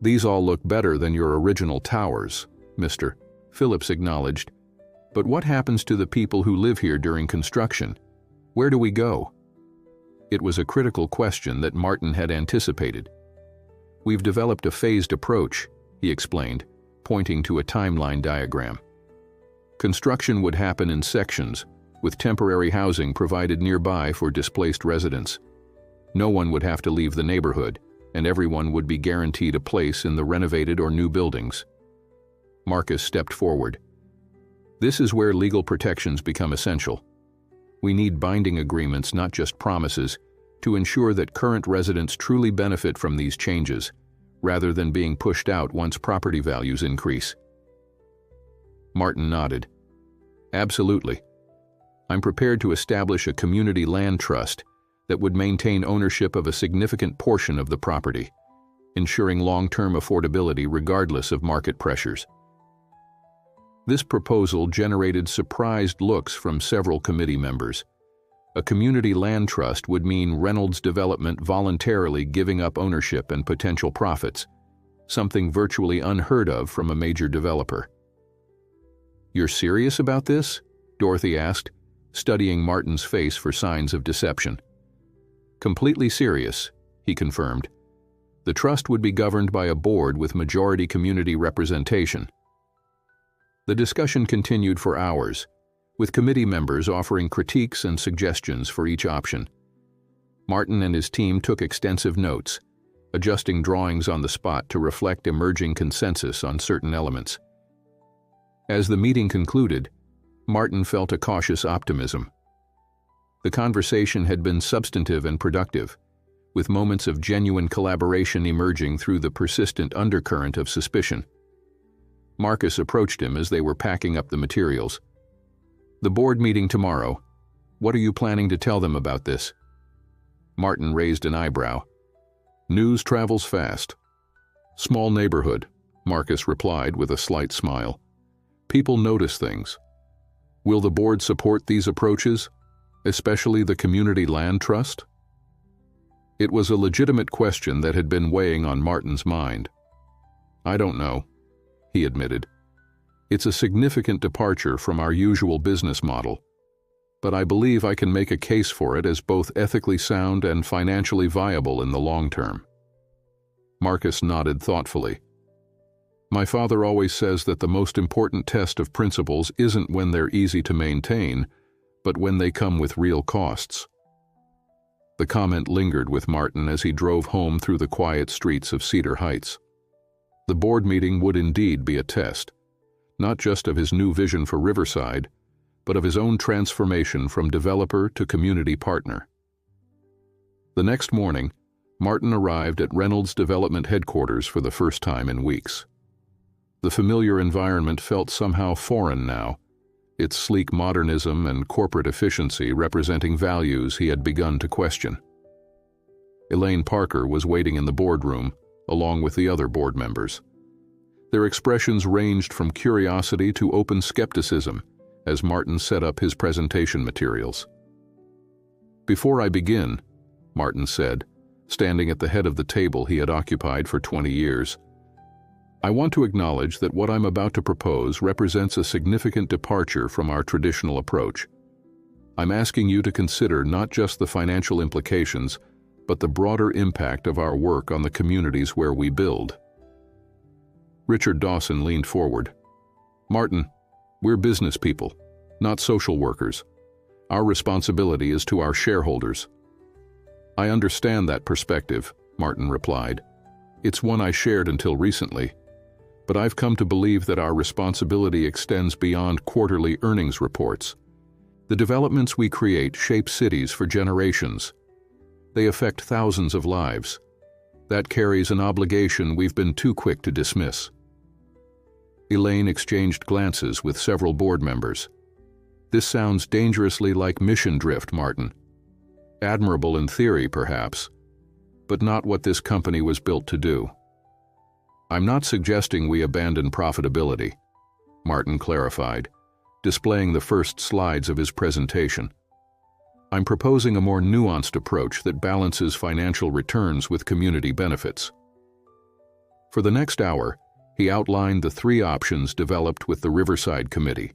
"These all look better than your original towers," Mr. Phillips acknowledged. "But what happens to the people who live here during construction? Where do we go?" It was a critical question that Martin had anticipated. "We've developed a phased approach," he explained, pointing to a timeline diagram. Construction would happen in sections, with temporary housing provided nearby for displaced residents. No one would have to leave the neighborhood, and everyone would be guaranteed a place in the renovated or new buildings. Marcus stepped forward. "This is where legal protections become essential. We need binding agreements, not just promises, to ensure that current residents truly benefit from these changes, rather than being pushed out once property values increase." Martin nodded. "Absolutely. I'm prepared to establish a community land trust that would maintain ownership of a significant portion of the property, ensuring long-term affordability regardless of market pressures." This proposal generated surprised looks from several committee members. A community land trust would mean Reynolds Development voluntarily giving up ownership and potential profits, something virtually unheard of from a major developer. "You're serious about this?" Dorothy asked, studying Martin's face for signs of deception. "Completely serious," he confirmed. "The trust would be governed by a board with majority community representation." The discussion continued for hours, with committee members offering critiques and suggestions for each option. Martin and his team took extensive notes, adjusting drawings on the spot to reflect emerging consensus on certain elements. As the meeting concluded, Martin felt a cautious optimism. The conversation had been substantive and productive, with moments of genuine collaboration emerging through the persistent undercurrent of suspicion. Marcus approached him as they were packing up the materials. "The board meeting tomorrow. What are you planning to tell them about this?" Martin raised an eyebrow. "News travels fast." "Small neighborhood," Marcus replied with a slight smile. "People notice things. Will the board support these approaches, especially the community land trust?" It was a legitimate question that had been weighing on Martin's mind. "I don't know," he admitted. "It's a significant departure from our usual business model, but I believe I can make a case for it as both ethically sound and financially viable in the long term." Marcus nodded thoughtfully. "My father always says that the most important test of principles isn't when they're easy to maintain, but when they come with real costs." The comment lingered with Martin as he drove home through the quiet streets of Cedar Heights. The board meeting would indeed be a test, not just of his new vision for Riverside, but of his own transformation from developer to community partner. The next morning, Martin arrived at Reynolds Development headquarters for the first time in weeks. The familiar environment felt somehow foreign now, its sleek modernism and corporate efficiency representing values he had begun to question. Elaine Parker was waiting in the boardroom, along with the other board members. Their expressions ranged from curiosity to open skepticism as Martin set up his presentation materials. "Before I begin," Martin said, standing at the head of the table he had occupied for 20 years, "I want to acknowledge that what I'm about to propose represents a significant departure from our traditional approach. I'm asking you to consider not just the financial implications, but the broader impact of our work on the communities where we build." Richard Dawson leaned forward. "Martin, we're business people, not social workers. Our responsibility is to our shareholders." "I understand that perspective," Martin replied. "It's one I shared until recently, but I've come to believe that our responsibility extends beyond quarterly earnings reports. The developments we create shape cities for generations. They affect thousands of lives. That carries an obligation we've been too quick to dismiss." Elaine exchanged glances with several board members. "This sounds dangerously like mission drift, Martin. Admirable in theory, perhaps, but not what this company was built to do." "I'm not suggesting we abandon profitability," Martin clarified, displaying the first slides of his presentation. "I'm proposing a more nuanced approach that balances financial returns with community benefits." For the next hour, he outlined the 3 options developed with the Riverside Committee,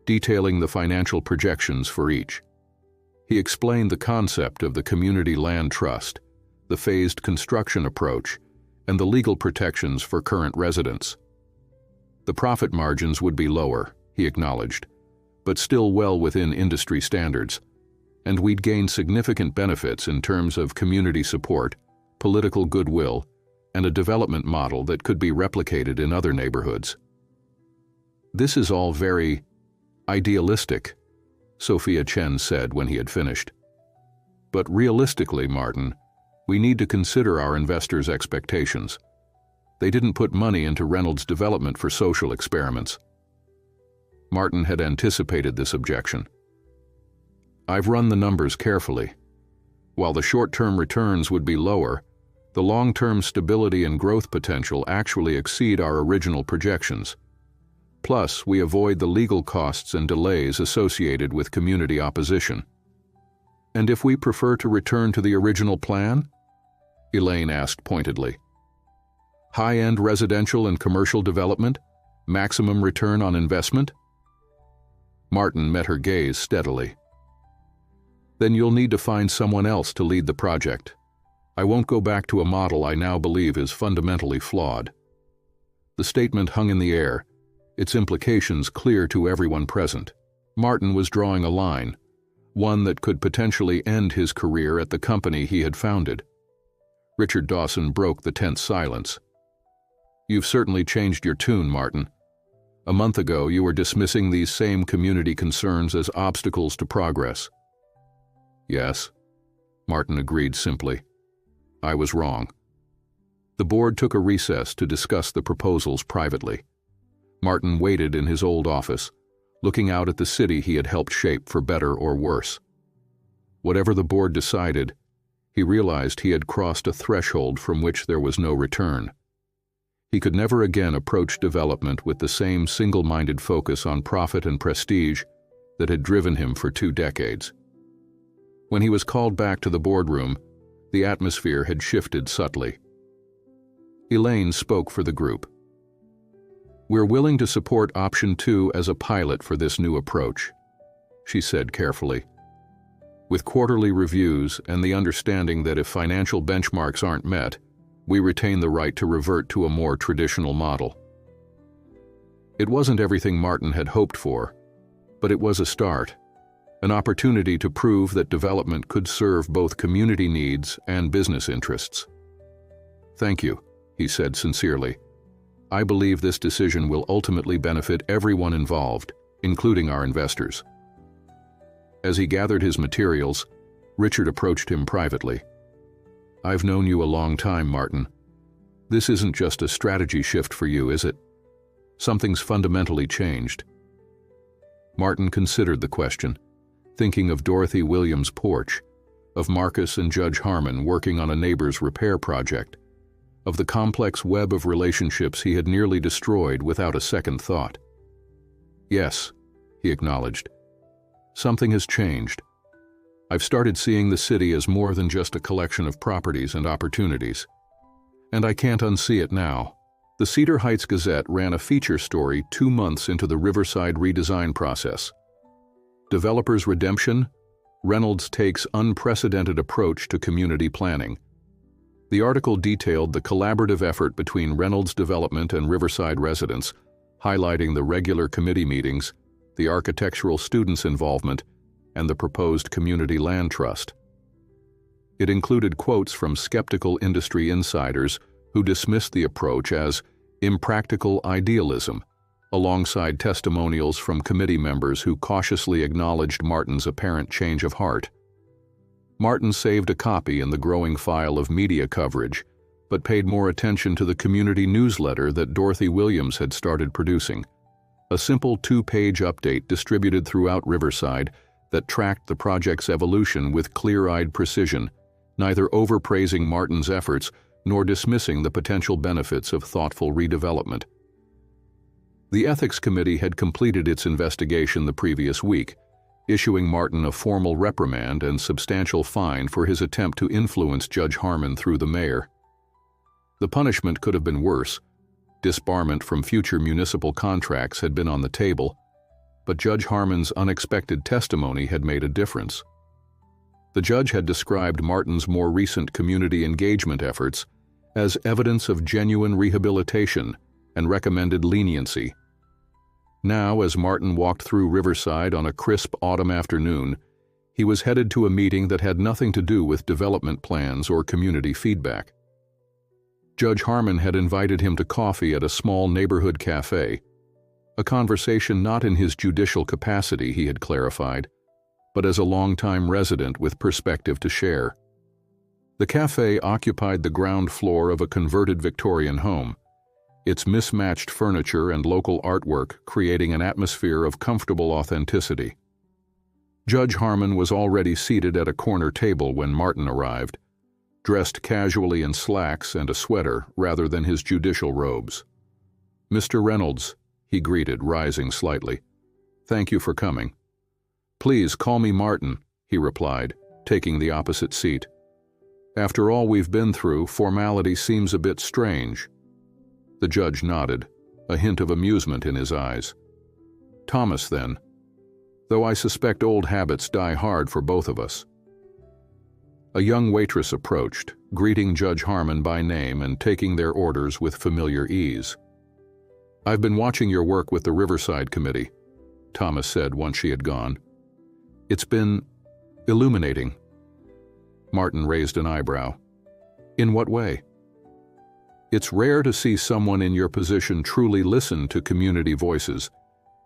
detailing the financial projections for each. He explained the concept of the community land trust, the phased construction approach, and the legal protections for current residents. The profit margins would be lower, he acknowledged, but still well within industry standards, and we'd gain significant benefits in terms of community support, political goodwill, and a development model that could be replicated in other neighborhoods. This is all very idealistic, Sophia Chen said when he had finished. But realistically, Martin, we need to consider our investors' expectations. They didn't put money into Reynolds' development for social experiments. Martin had anticipated this objection. I've run the numbers carefully. While the short-term returns would be lower, the long-term stability and growth potential actually exceed our original projections. Plus, we avoid the legal costs and delays associated with community opposition. And if we prefer to return to the original plan? Elaine asked pointedly. High-end residential and commercial development? Maximum return on investment? Martin met her gaze steadily. Then you'll need to find someone else to lead the project. I won't go back to a model I now believe is fundamentally flawed. The statement hung in the air, its implications clear to everyone present. Martin was drawing a line, one that could potentially end his career at the company he had founded. Richard Dawson broke the tense silence. You've certainly changed your tune, Martin. A month ago, you were dismissing these same community concerns as obstacles to progress. Yes, Martin agreed simply. I was wrong. The board took a recess to discuss the proposals privately. Martin waited in his old office, looking out at the city he had helped shape for better or worse. Whatever the board decided, he realized he had crossed a threshold from which there was no return. He could never again approach development with the same single-minded focus on profit and prestige that had driven him for 2 decades. When he was called back to the boardroom, the atmosphere had shifted subtly. Elaine spoke for the group. We're willing to support option 2 as a pilot for this new approach, she said carefully. With quarterly reviews and the understanding that if financial benchmarks aren't met, we retain the right to revert to a more traditional model. It wasn't everything Martin had hoped for, but it was a start, an opportunity to prove that development could serve both community needs and business interests. Thank you, he said sincerely. I believe this decision will ultimately benefit everyone involved, including our investors. As he gathered his materials, Richard approached him privately. I've known you a long time, Martin. This isn't just a strategy shift for you, is it? Something's fundamentally changed. Martin considered the question, thinking of Dorothy Williams' porch, of Marcus and Judge Harmon working on a neighbor's repair project, of the complex web of relationships he had nearly destroyed without a second thought. Yes, he acknowledged. Something has changed. I've started seeing the city as more than just a collection of properties and opportunities. And I can't unsee it now. The Cedar Heights Gazette ran a feature story 2 months into the Riverside redesign process. Developers' redemption? Reynolds takes unprecedented approach to community planning. The article detailed the collaborative effort between Reynolds Development and Riverside residents, highlighting the regular committee meetings, the architectural students' involvement, and the proposed community land trust. It included quotes from skeptical industry insiders who dismissed the approach as impractical idealism, alongside testimonials from committee members who cautiously acknowledged Martin's apparent change of heart. Martin saved a copy in the growing file of media coverage, but paid more attention to the community newsletter that Dorothy Williams had started producing, a simple 2-page update distributed throughout Riverside that tracked the project's evolution with clear-eyed precision, neither overpraising Martin's efforts nor dismissing the potential benefits of thoughtful redevelopment. The Ethics Committee had completed its investigation the previous week, issuing Martin a formal reprimand and substantial fine for his attempt to influence Judge Harmon through the mayor. The punishment could have been worse. Disbarment from future municipal contracts had been on the table, but Judge Harmon's unexpected testimony had made a difference. The judge had described Martin's more recent community engagement efforts as evidence of genuine rehabilitation and recommended leniency. Now, as Martin walked through Riverside on a crisp autumn afternoon, he was headed to a meeting that had nothing to do with development plans or community feedback. Judge Harmon had invited him to coffee at a small neighborhood cafe, a conversation not in his judicial capacity, he had clarified, but as a longtime resident with perspective to share. The cafe occupied the ground floor of a converted Victorian home, its mismatched furniture and local artwork creating an atmosphere of comfortable authenticity. Judge Harmon was already seated at a corner table when Martin arrived, dressed casually in slacks and a sweater rather than his judicial robes. "Mr. Reynolds," he greeted, rising slightly. "Thank you for coming." "Please call me Martin," he replied, taking the opposite seat. "After all we've been through, formality seems a bit strange." The judge nodded, a hint of amusement in his eyes. "Thomas, then. Though I suspect old habits die hard for both of us." A young waitress approached, greeting Judge Harmon by name and taking their orders with familiar ease. "I've been watching your work with the Riverside Committee," Thomas said once she had gone. "It's been illuminating." Martin raised an eyebrow. "In what way?" "It's rare to see someone in your position truly listen to community voices,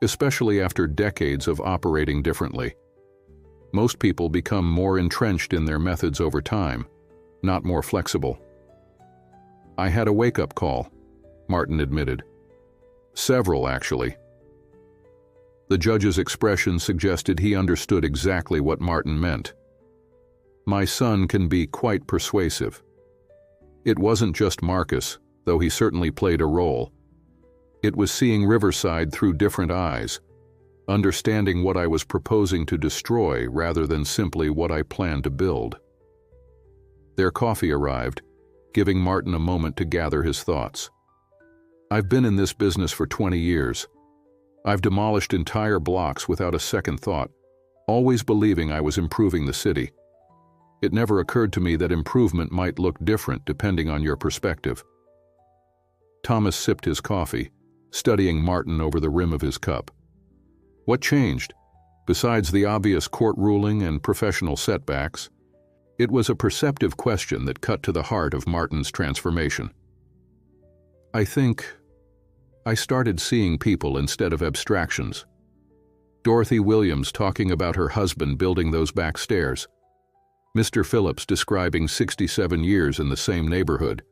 especially after decades of operating differently. Most people become more entrenched in their methods over time, not more flexible." "I had a wake-up call," Martin admitted. "Several, actually." The judge's expression suggested he understood exactly what Martin meant. "My son can be quite persuasive." It wasn't just Marcus, though he certainly played a role. It was seeing Riverside through different eyes, understanding what I was proposing to destroy rather than simply what I planned to build. Their coffee arrived, giving Martin a moment to gather his thoughts. "I've been in this business for 20 years. I've demolished entire blocks without a second thought, always believing I was improving the city. It never occurred to me that improvement might look different depending on your perspective." Thomas sipped his coffee, studying Martin over the rim of his cup. "What changed? Besides the obvious court ruling and professional setbacks?" It was a perceptive question that cut to the heart of Martin's transformation. "I think I started seeing people instead of abstractions. Dorothy Williams talking about her husband building those back stairs. Mr. Phillips describing 67 years in the same neighborhood.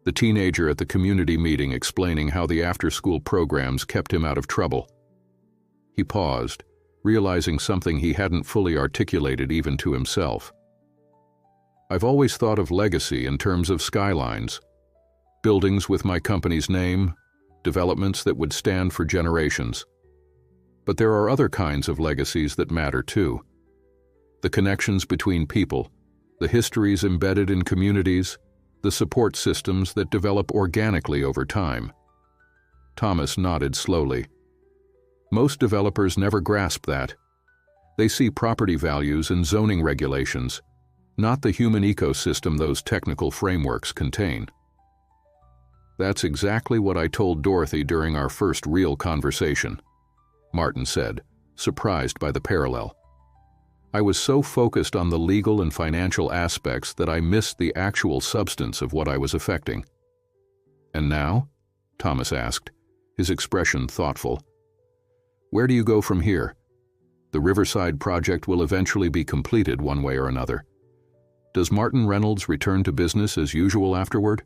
The teenager at the community meeting explaining how the after-school programs kept him out of trouble." He paused, realizing something he hadn't fully articulated even to himself. "I've always thought of legacy in terms of skylines. Buildings with my company's name, developments that would stand for generations. But there are other kinds of legacies that matter too. The connections between people, the histories embedded in communities, the support systems that develop organically over time." Thomas nodded slowly. "Most developers never grasp that. They see property values and zoning regulations, not the human ecosystem those technical frameworks contain." "That's exactly what I told Dorothy during our first real conversation," Martin said, surprised by the parallel. "I was so focused on the legal and financial aspects that I missed the actual substance of what I was affecting." "And now?" Thomas asked, his expression thoughtful. "Where do you go from here? The Riverside project will eventually be completed one way or another. Does Martin Reynolds return to business as usual afterward?"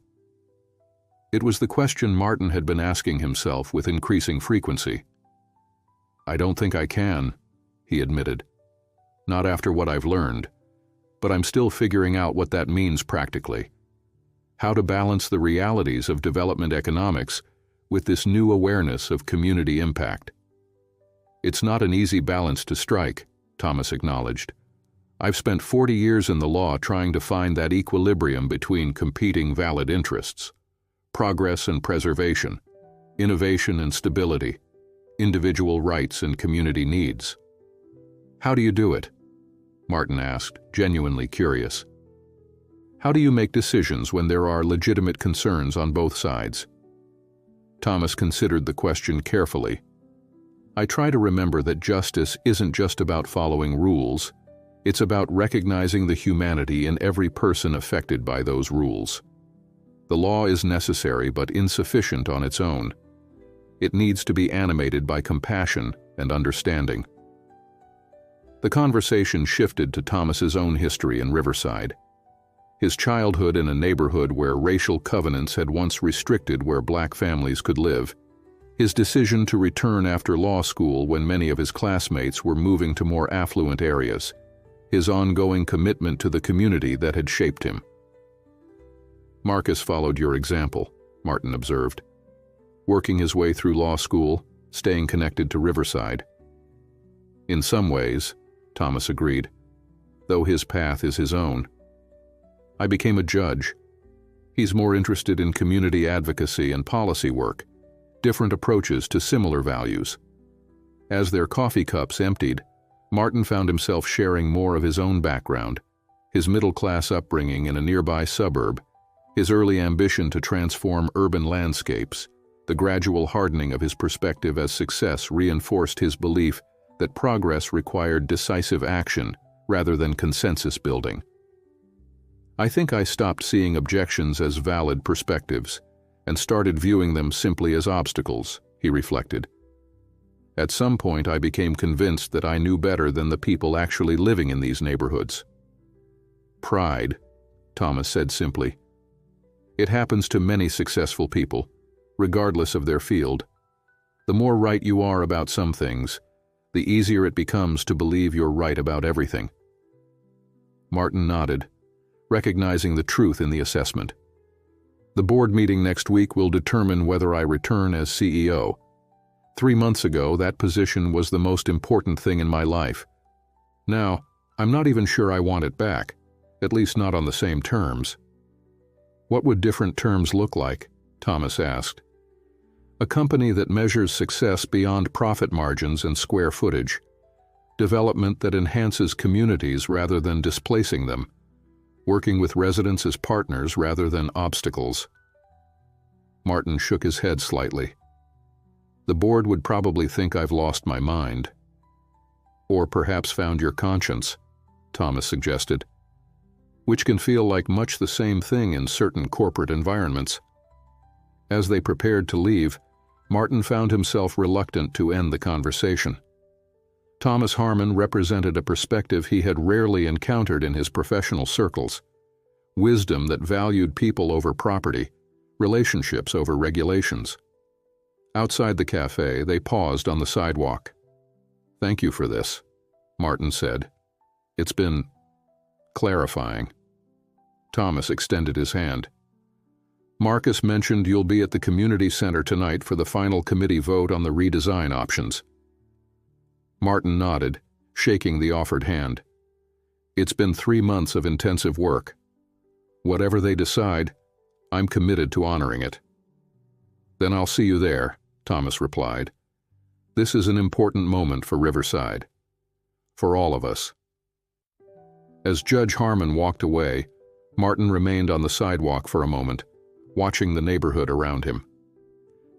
It was the question Martin had been asking himself with increasing frequency. "I don't think I can," he admitted. "Not after what I've learned, but I'm still figuring out what that means practically. How to balance the realities of development economics with this new awareness of community impact." "It's not an easy balance to strike," Thomas acknowledged. "I've spent 40 years in the law trying to find that equilibrium between competing valid interests, progress and preservation, innovation and stability, individual rights and community needs. How do you do it?" Martin asked, genuinely curious. How do you make decisions when there are legitimate concerns on both sides? Thomas considered the question carefully. I try to remember that justice isn't just about following rules. It's about recognizing the humanity in every person affected by those rules. The law is necessary but insufficient on its own. It needs to be animated by compassion and understanding. The conversation shifted to Thomas's own history in Riverside. His childhood in a neighborhood where racial covenants had once restricted where black families could live. His decision to return after law school when many of his classmates were moving to more affluent areas. His ongoing commitment to the community that had shaped him. Marcus followed your example, Martin observed. Working his way through law school, staying connected to Riverside. In some ways, Thomas agreed, though his path is his own. I became a judge. He's more interested in community advocacy and policy work, different approaches to similar values. As their coffee cups emptied, Martin found himself sharing more of his own background, his middle-class upbringing in a nearby suburb, his early ambition to transform urban landscapes. The gradual hardening of his perspective as success reinforced his belief that progress required decisive action rather than consensus building. I think I stopped seeing objections as valid perspectives and started viewing them simply as obstacles, he reflected. At some point, I became convinced that I knew better than the people actually living in these neighborhoods. Pride, Thomas said simply. It happens to many successful people, regardless of their field. The more right you are about some things, the easier it becomes to believe you're right about everything. Martin nodded, recognizing the truth in the assessment. The board meeting next week will determine whether I return as CEO. 3 months ago, that position was the most important thing in my life. Now, I'm not even sure I want it back, at least not on the same terms. What would different terms look like? Thomas asked. A company that measures success beyond profit margins and square footage. Development that enhances communities rather than displacing them. Working with residents as partners rather than obstacles. Martin shook his head slightly. The board would probably think I've lost my mind. Or perhaps found your conscience, Thomas suggested. Which can feel like much the same thing in certain corporate environments. As they prepared to leave, Martin found himself reluctant to end the conversation. Thomas Harmon represented a perspective he had rarely encountered in his professional circles. Wisdom that valued people over property, relationships over regulations. Outside the cafe, they paused on the sidewalk. Thank you for this, Martin said. It's been clarifying. Thomas extended his hand. Marcus mentioned you'll be at the community center tonight for the final committee vote on the redesign options. Martin nodded, shaking the offered hand. It's been 3 months of intensive work. Whatever they decide, I'm committed to honoring it. Then I'll see you there, Thomas replied. This is an important moment for Riverside. For all of us. As Judge Harmon walked away, Martin remained on the sidewalk for a moment, watching the neighborhood around him.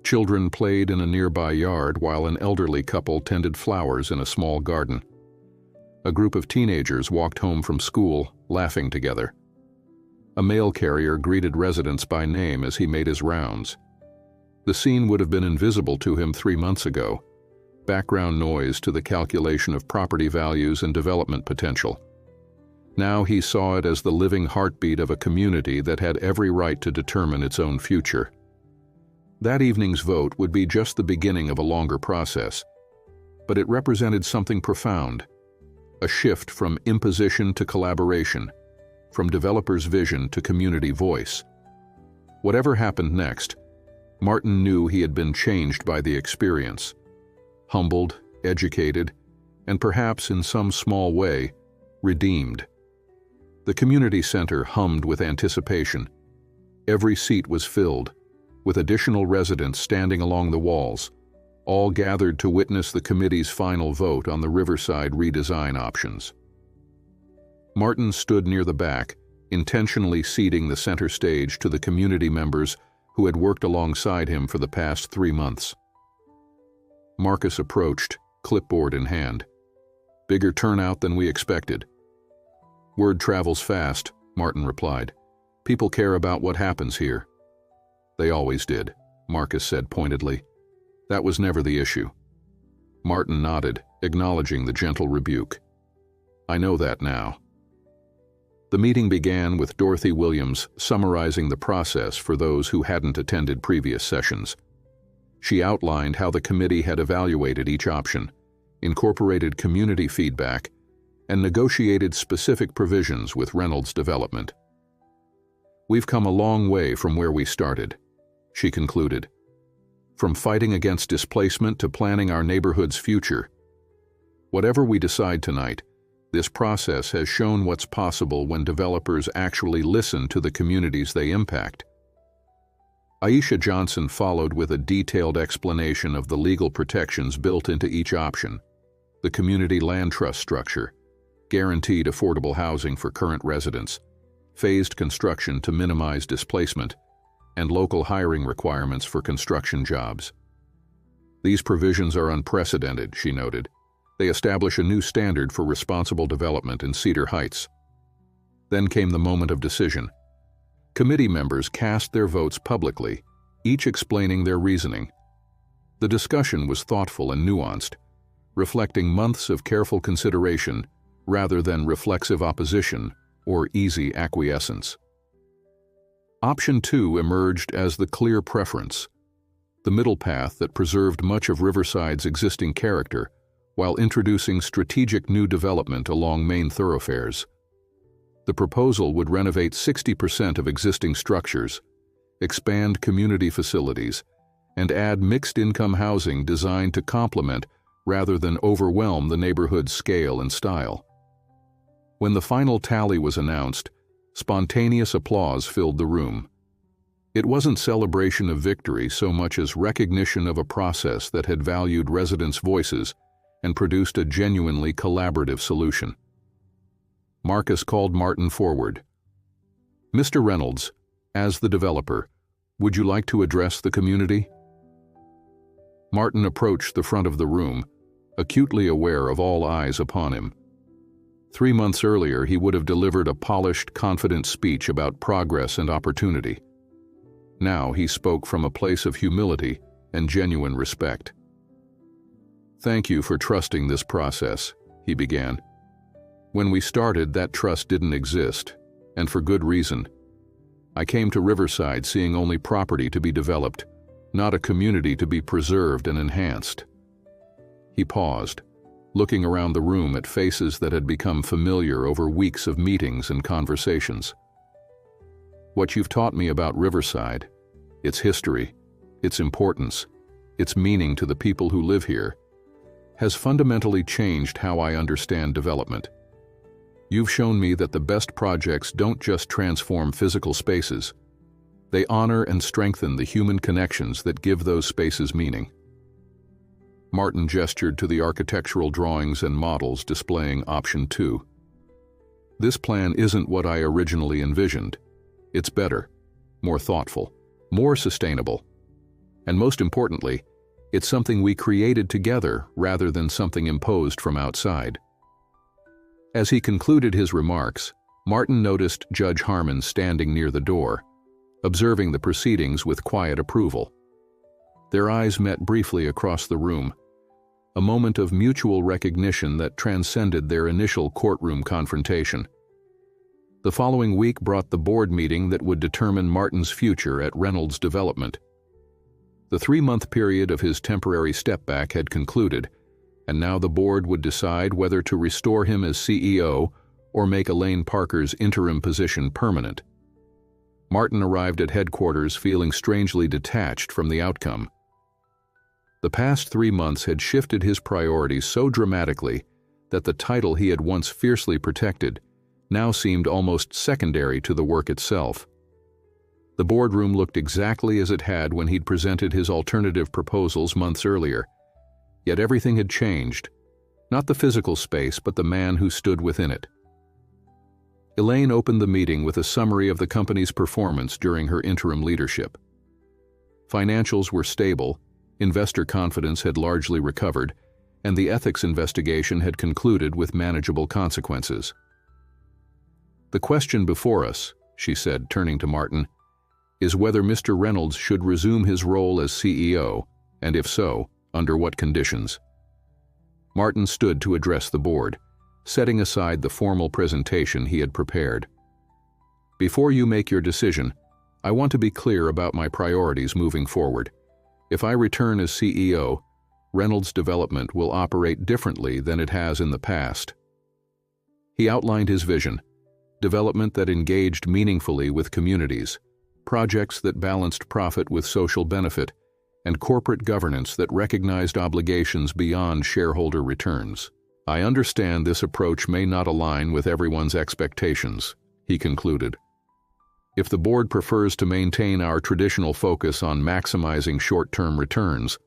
Children played in a nearby yard while an elderly couple tended flowers in a small garden. A group of teenagers walked home from school, laughing together. A mail carrier greeted residents by name as he made his rounds. The scene would have been invisible to him 3 months ago, background noise to the calculation of property values and development potential. Now he saw it as the living heartbeat of a community that had every right to determine its own future. That evening's vote would be just the beginning of a longer process, but it represented something profound, a shift from imposition to collaboration, from developers' vision to community voice. Whatever happened next, Martin knew he had been changed by the experience, humbled, educated, and perhaps in some small way, redeemed. The community center hummed with anticipation. Every seat was filled, with additional residents standing along the walls, all gathered to witness the committee's final vote on the Riverside redesign options. Martin stood near the back, intentionally ceding the center stage to the community members who had worked alongside him for the past 3 months. Marcus approached, clipboard in hand. "Bigger turnout than we expected." "Word travels fast," Martin replied. "People care about what happens here." "They always did," Marcus said pointedly. "That was never the issue." Martin nodded, acknowledging the gentle rebuke. "I know that now." The meeting began with Dorothy Williams summarizing the process for those who hadn't attended previous sessions. She outlined how the committee had evaluated each option, incorporated community feedback, and negotiated specific provisions with Reynolds Development. "We've come a long way from where we started," she concluded. "From fighting against displacement to planning our neighborhood's future. Whatever we decide tonight, this process has shown what's possible when developers actually listen to the communities they impact." Aisha Johnson followed with a detailed explanation of the legal protections built into each option: the community land trust structure, guaranteed affordable housing for current residents, phased construction to minimize displacement, and local hiring requirements for construction jobs. "These provisions are unprecedented," she noted. "They establish a new standard for responsible development in Cedar Heights." Then came the moment of decision. Committee members cast their votes publicly, each explaining their reasoning. The discussion was thoughtful and nuanced, reflecting months of careful consideration rather than reflexive opposition or easy acquiescence. Option 2 emerged as the clear preference, the middle path that preserved much of Riverside's existing character while introducing strategic new development along main thoroughfares. The proposal would renovate 60% of existing structures, expand community facilities, and add mixed-income housing designed to complement rather than overwhelm the neighborhood's scale and style. When the final tally was announced, spontaneous applause filled the room. It wasn't celebration of victory so much as recognition of a process that had valued residents' voices and produced a genuinely collaborative solution. Marcus called Martin forward. "Mr. Reynolds, as the developer, would you like to address the community?" Martin approached the front of the room, acutely aware of all eyes upon him. 3 months earlier, he would have delivered a polished, confident speech about progress and opportunity. Now he spoke from a place of humility and genuine respect. "Thank you for trusting this process," he began. "When we started, that trust didn't exist, and for good reason. I came to Riverside seeing only property to be developed, not a community to be preserved and enhanced." He paused, looking around the room at faces that had become familiar over weeks of meetings and conversations. "What you've taught me about Riverside, its history, its importance, its meaning to the people who live here, has fundamentally changed how I understand development. You've shown me that the best projects don't just transform physical spaces. They honor and strengthen the human connections that give those spaces meaning." Martin gestured to the architectural drawings and models displaying Option 2. "This plan isn't what I originally envisioned. It's better, more thoughtful, more sustainable. And most importantly, it's something we created together rather than something imposed from outside." As he concluded his remarks, Martin noticed Judge Harmon standing near the door, observing the proceedings with quiet approval. Their eyes met briefly across the room, a moment of mutual recognition that transcended their initial courtroom confrontation. The following week brought the board meeting that would determine Martin's future at Reynolds Development. The 3-month period of his temporary step-back had concluded, and now the board would decide whether to restore him as CEO or make Elaine Parker's interim position permanent. Martin arrived at headquarters feeling strangely detached from the outcome. The past 3 months had shifted his priorities so dramatically that the title he had once fiercely protected now seemed almost secondary to the work itself. The boardroom looked exactly as it had when he'd presented his alternative proposals months earlier. Yet everything had changed, not the physical space, but the man who stood within it. Elaine opened the meeting with a summary of the company's performance during her interim leadership. Financials were stable, investor confidence had largely recovered, and the ethics investigation had concluded with manageable consequences. "The question before us," she said, turning to Martin, "is whether Mr. Reynolds should resume his role as CEO, and if so, under what conditions." Martin stood to address the board, setting aside the formal presentation he had prepared. "Before you make your decision, I want to be clear about my priorities moving forward. If I return as CEO, Reynolds Development will operate differently than it has in the past." He outlined his vision: development that engaged meaningfully with communities, projects that balanced profit with social benefit, and corporate governance that recognized obligations beyond shareholder returns. "I understand this approach may not align with everyone's expectations," he concluded. "If the board prefers to maintain our traditional focus on maximizing short-term returns,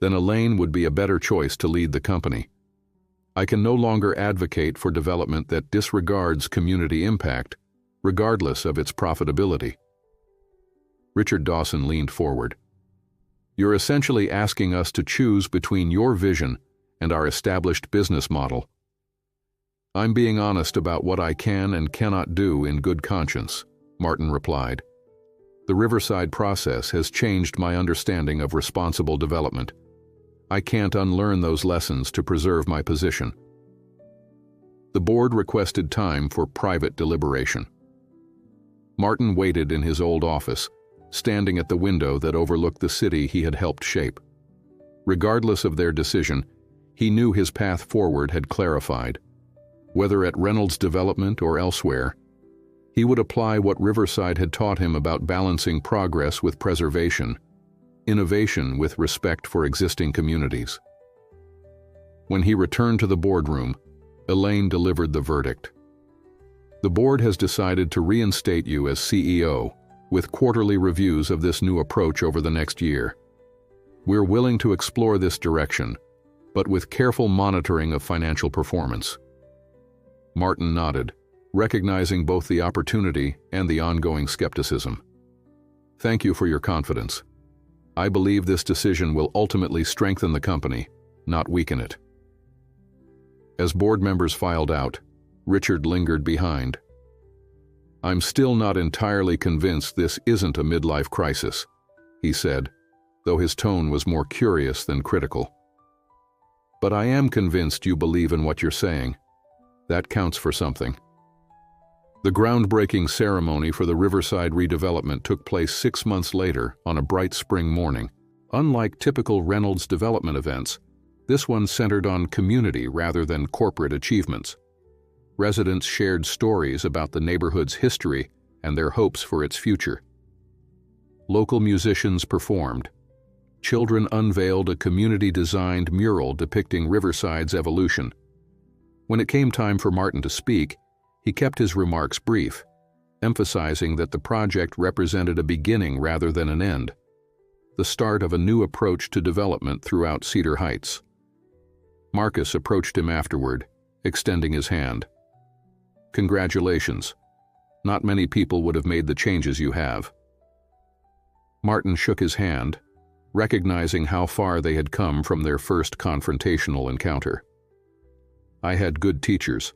then Elaine would be a better choice to lead the company. I can no longer advocate for development that disregards community impact, regardless of its profitability." Richard Dawson leaned forward. "You're essentially asking us to choose between your vision and our established business model." "I'm being honest about what I can and cannot do in good conscience," Martin replied. "The Riverside process has changed my understanding of responsible development. I can't unlearn those lessons to preserve my position." The board requested time for private deliberation. Martin waited in his old office, standing at the window that overlooked the city he had helped shape. Regardless of their decision, he knew his path forward had clarified. Whether at Reynolds Development or elsewhere, he would apply what Riverside had taught him about balancing progress with preservation, innovation with respect for existing communities. When he returned to the boardroom, Elaine delivered the verdict. "The board has decided to reinstate you as CEO, with quarterly reviews of this new approach over the next year. We're willing to explore this direction, but with careful monitoring of financial performance." Martin nodded, recognizing both the opportunity and the ongoing skepticism. "Thank you for your confidence. I believe this decision will ultimately strengthen the company, not weaken it." As board members filed out, Richard lingered behind. "I'm still not entirely convinced this isn't a midlife crisis," he said, though his tone was more curious than critical. "But I am convinced you believe in what you're saying. That counts for something." The groundbreaking ceremony for the Riverside redevelopment took place 6 months later on a bright spring morning. Unlike typical Reynolds Development events, this one centered on community rather than corporate achievements. Residents shared stories about the neighborhood's history and their hopes for its future. Local musicians performed. Children unveiled a community-designed mural depicting Riverside's evolution. When it came time for Martin to speak, he kept his remarks brief, emphasizing that the project represented a beginning rather than an end, the start of a new approach to development throughout Cedar Heights. Marcus approached him afterward, extending his hand. "Congratulations. Not many people would have made the changes you have." Martin shook his hand, recognizing how far they had come from their first confrontational encounter. "I had good teachers."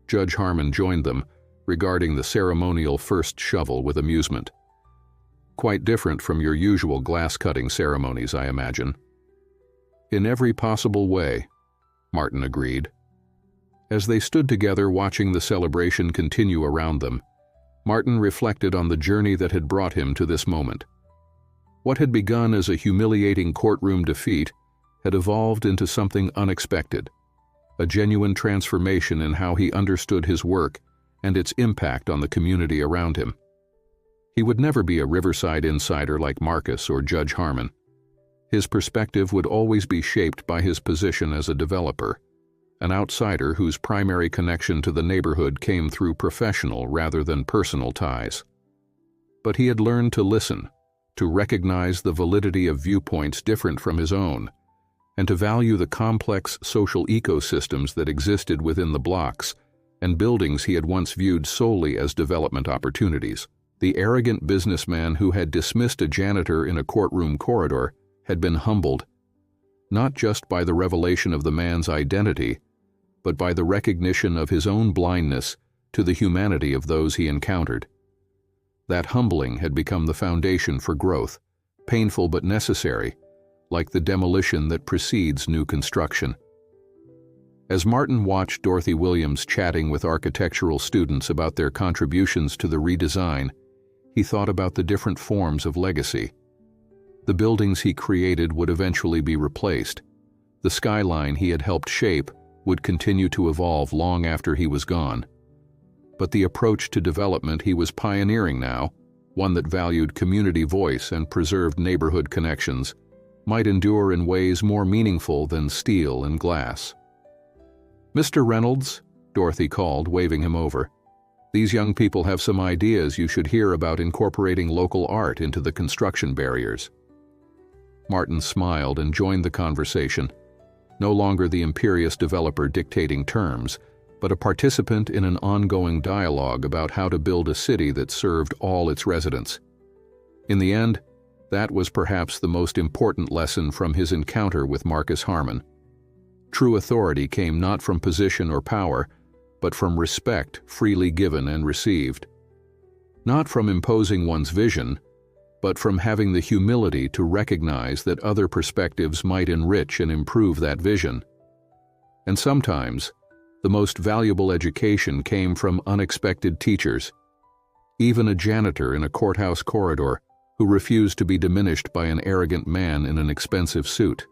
Judge Harmon joined them, regarding the ceremonial first shovel with amusement. "Quite different from your usual glass-cutting ceremonies, I imagine." "In every possible way," Martin agreed. As they stood together watching the celebration continue around them, Martin reflected on the journey that had brought him to this moment. What had begun as a humiliating courtroom defeat had evolved into something unexpected, a genuine transformation in how he understood his work and its impact on the community around him. He would never be a Riverside insider like Marcus or Judge Harmon. His perspective would always be shaped by his position as a developer, an outsider whose primary connection to the neighborhood came through professional rather than personal ties. But he had learned to listen, to recognize the validity of viewpoints different from his own, and to value the complex social ecosystems that existed within the blocks and buildings he had once viewed solely as development opportunities. The arrogant businessman who had dismissed a janitor in a courtroom corridor had been humbled, not just by the revelation of the man's identity, but by the recognition of his own blindness to the humanity of those he encountered. That humbling had become the foundation for growth, painful but necessary, like the demolition that precedes new construction. As Martin watched Dorothy Williams chatting with architectural students about their contributions to the redesign, he thought about the different forms of legacy. The buildings he created would eventually be replaced. The skyline he had helped shape would continue to evolve long after he was gone. But the approach to development he was pioneering now, one that valued community voice and preserved neighborhood connections, might endure in ways more meaningful than steel and glass. "Mr. Reynolds," Dorothy called, waving him over. "These young people have some ideas you should hear about incorporating local art into the construction barriers." Martin smiled and joined the conversation, no longer the imperious developer dictating terms, but a participant in an ongoing dialogue about how to build a city that served all its residents. In the end, that was perhaps the most important lesson from his encounter with Marcus Harmon. True authority came not from position or power, but from respect freely given and received. Not from imposing one's vision, but from having the humility to recognize that other perspectives might enrich and improve that vision. And sometimes, the most valuable education came from unexpected teachers. Even a janitor in a courthouse corridor who refused to be diminished by an arrogant man in an expensive suit.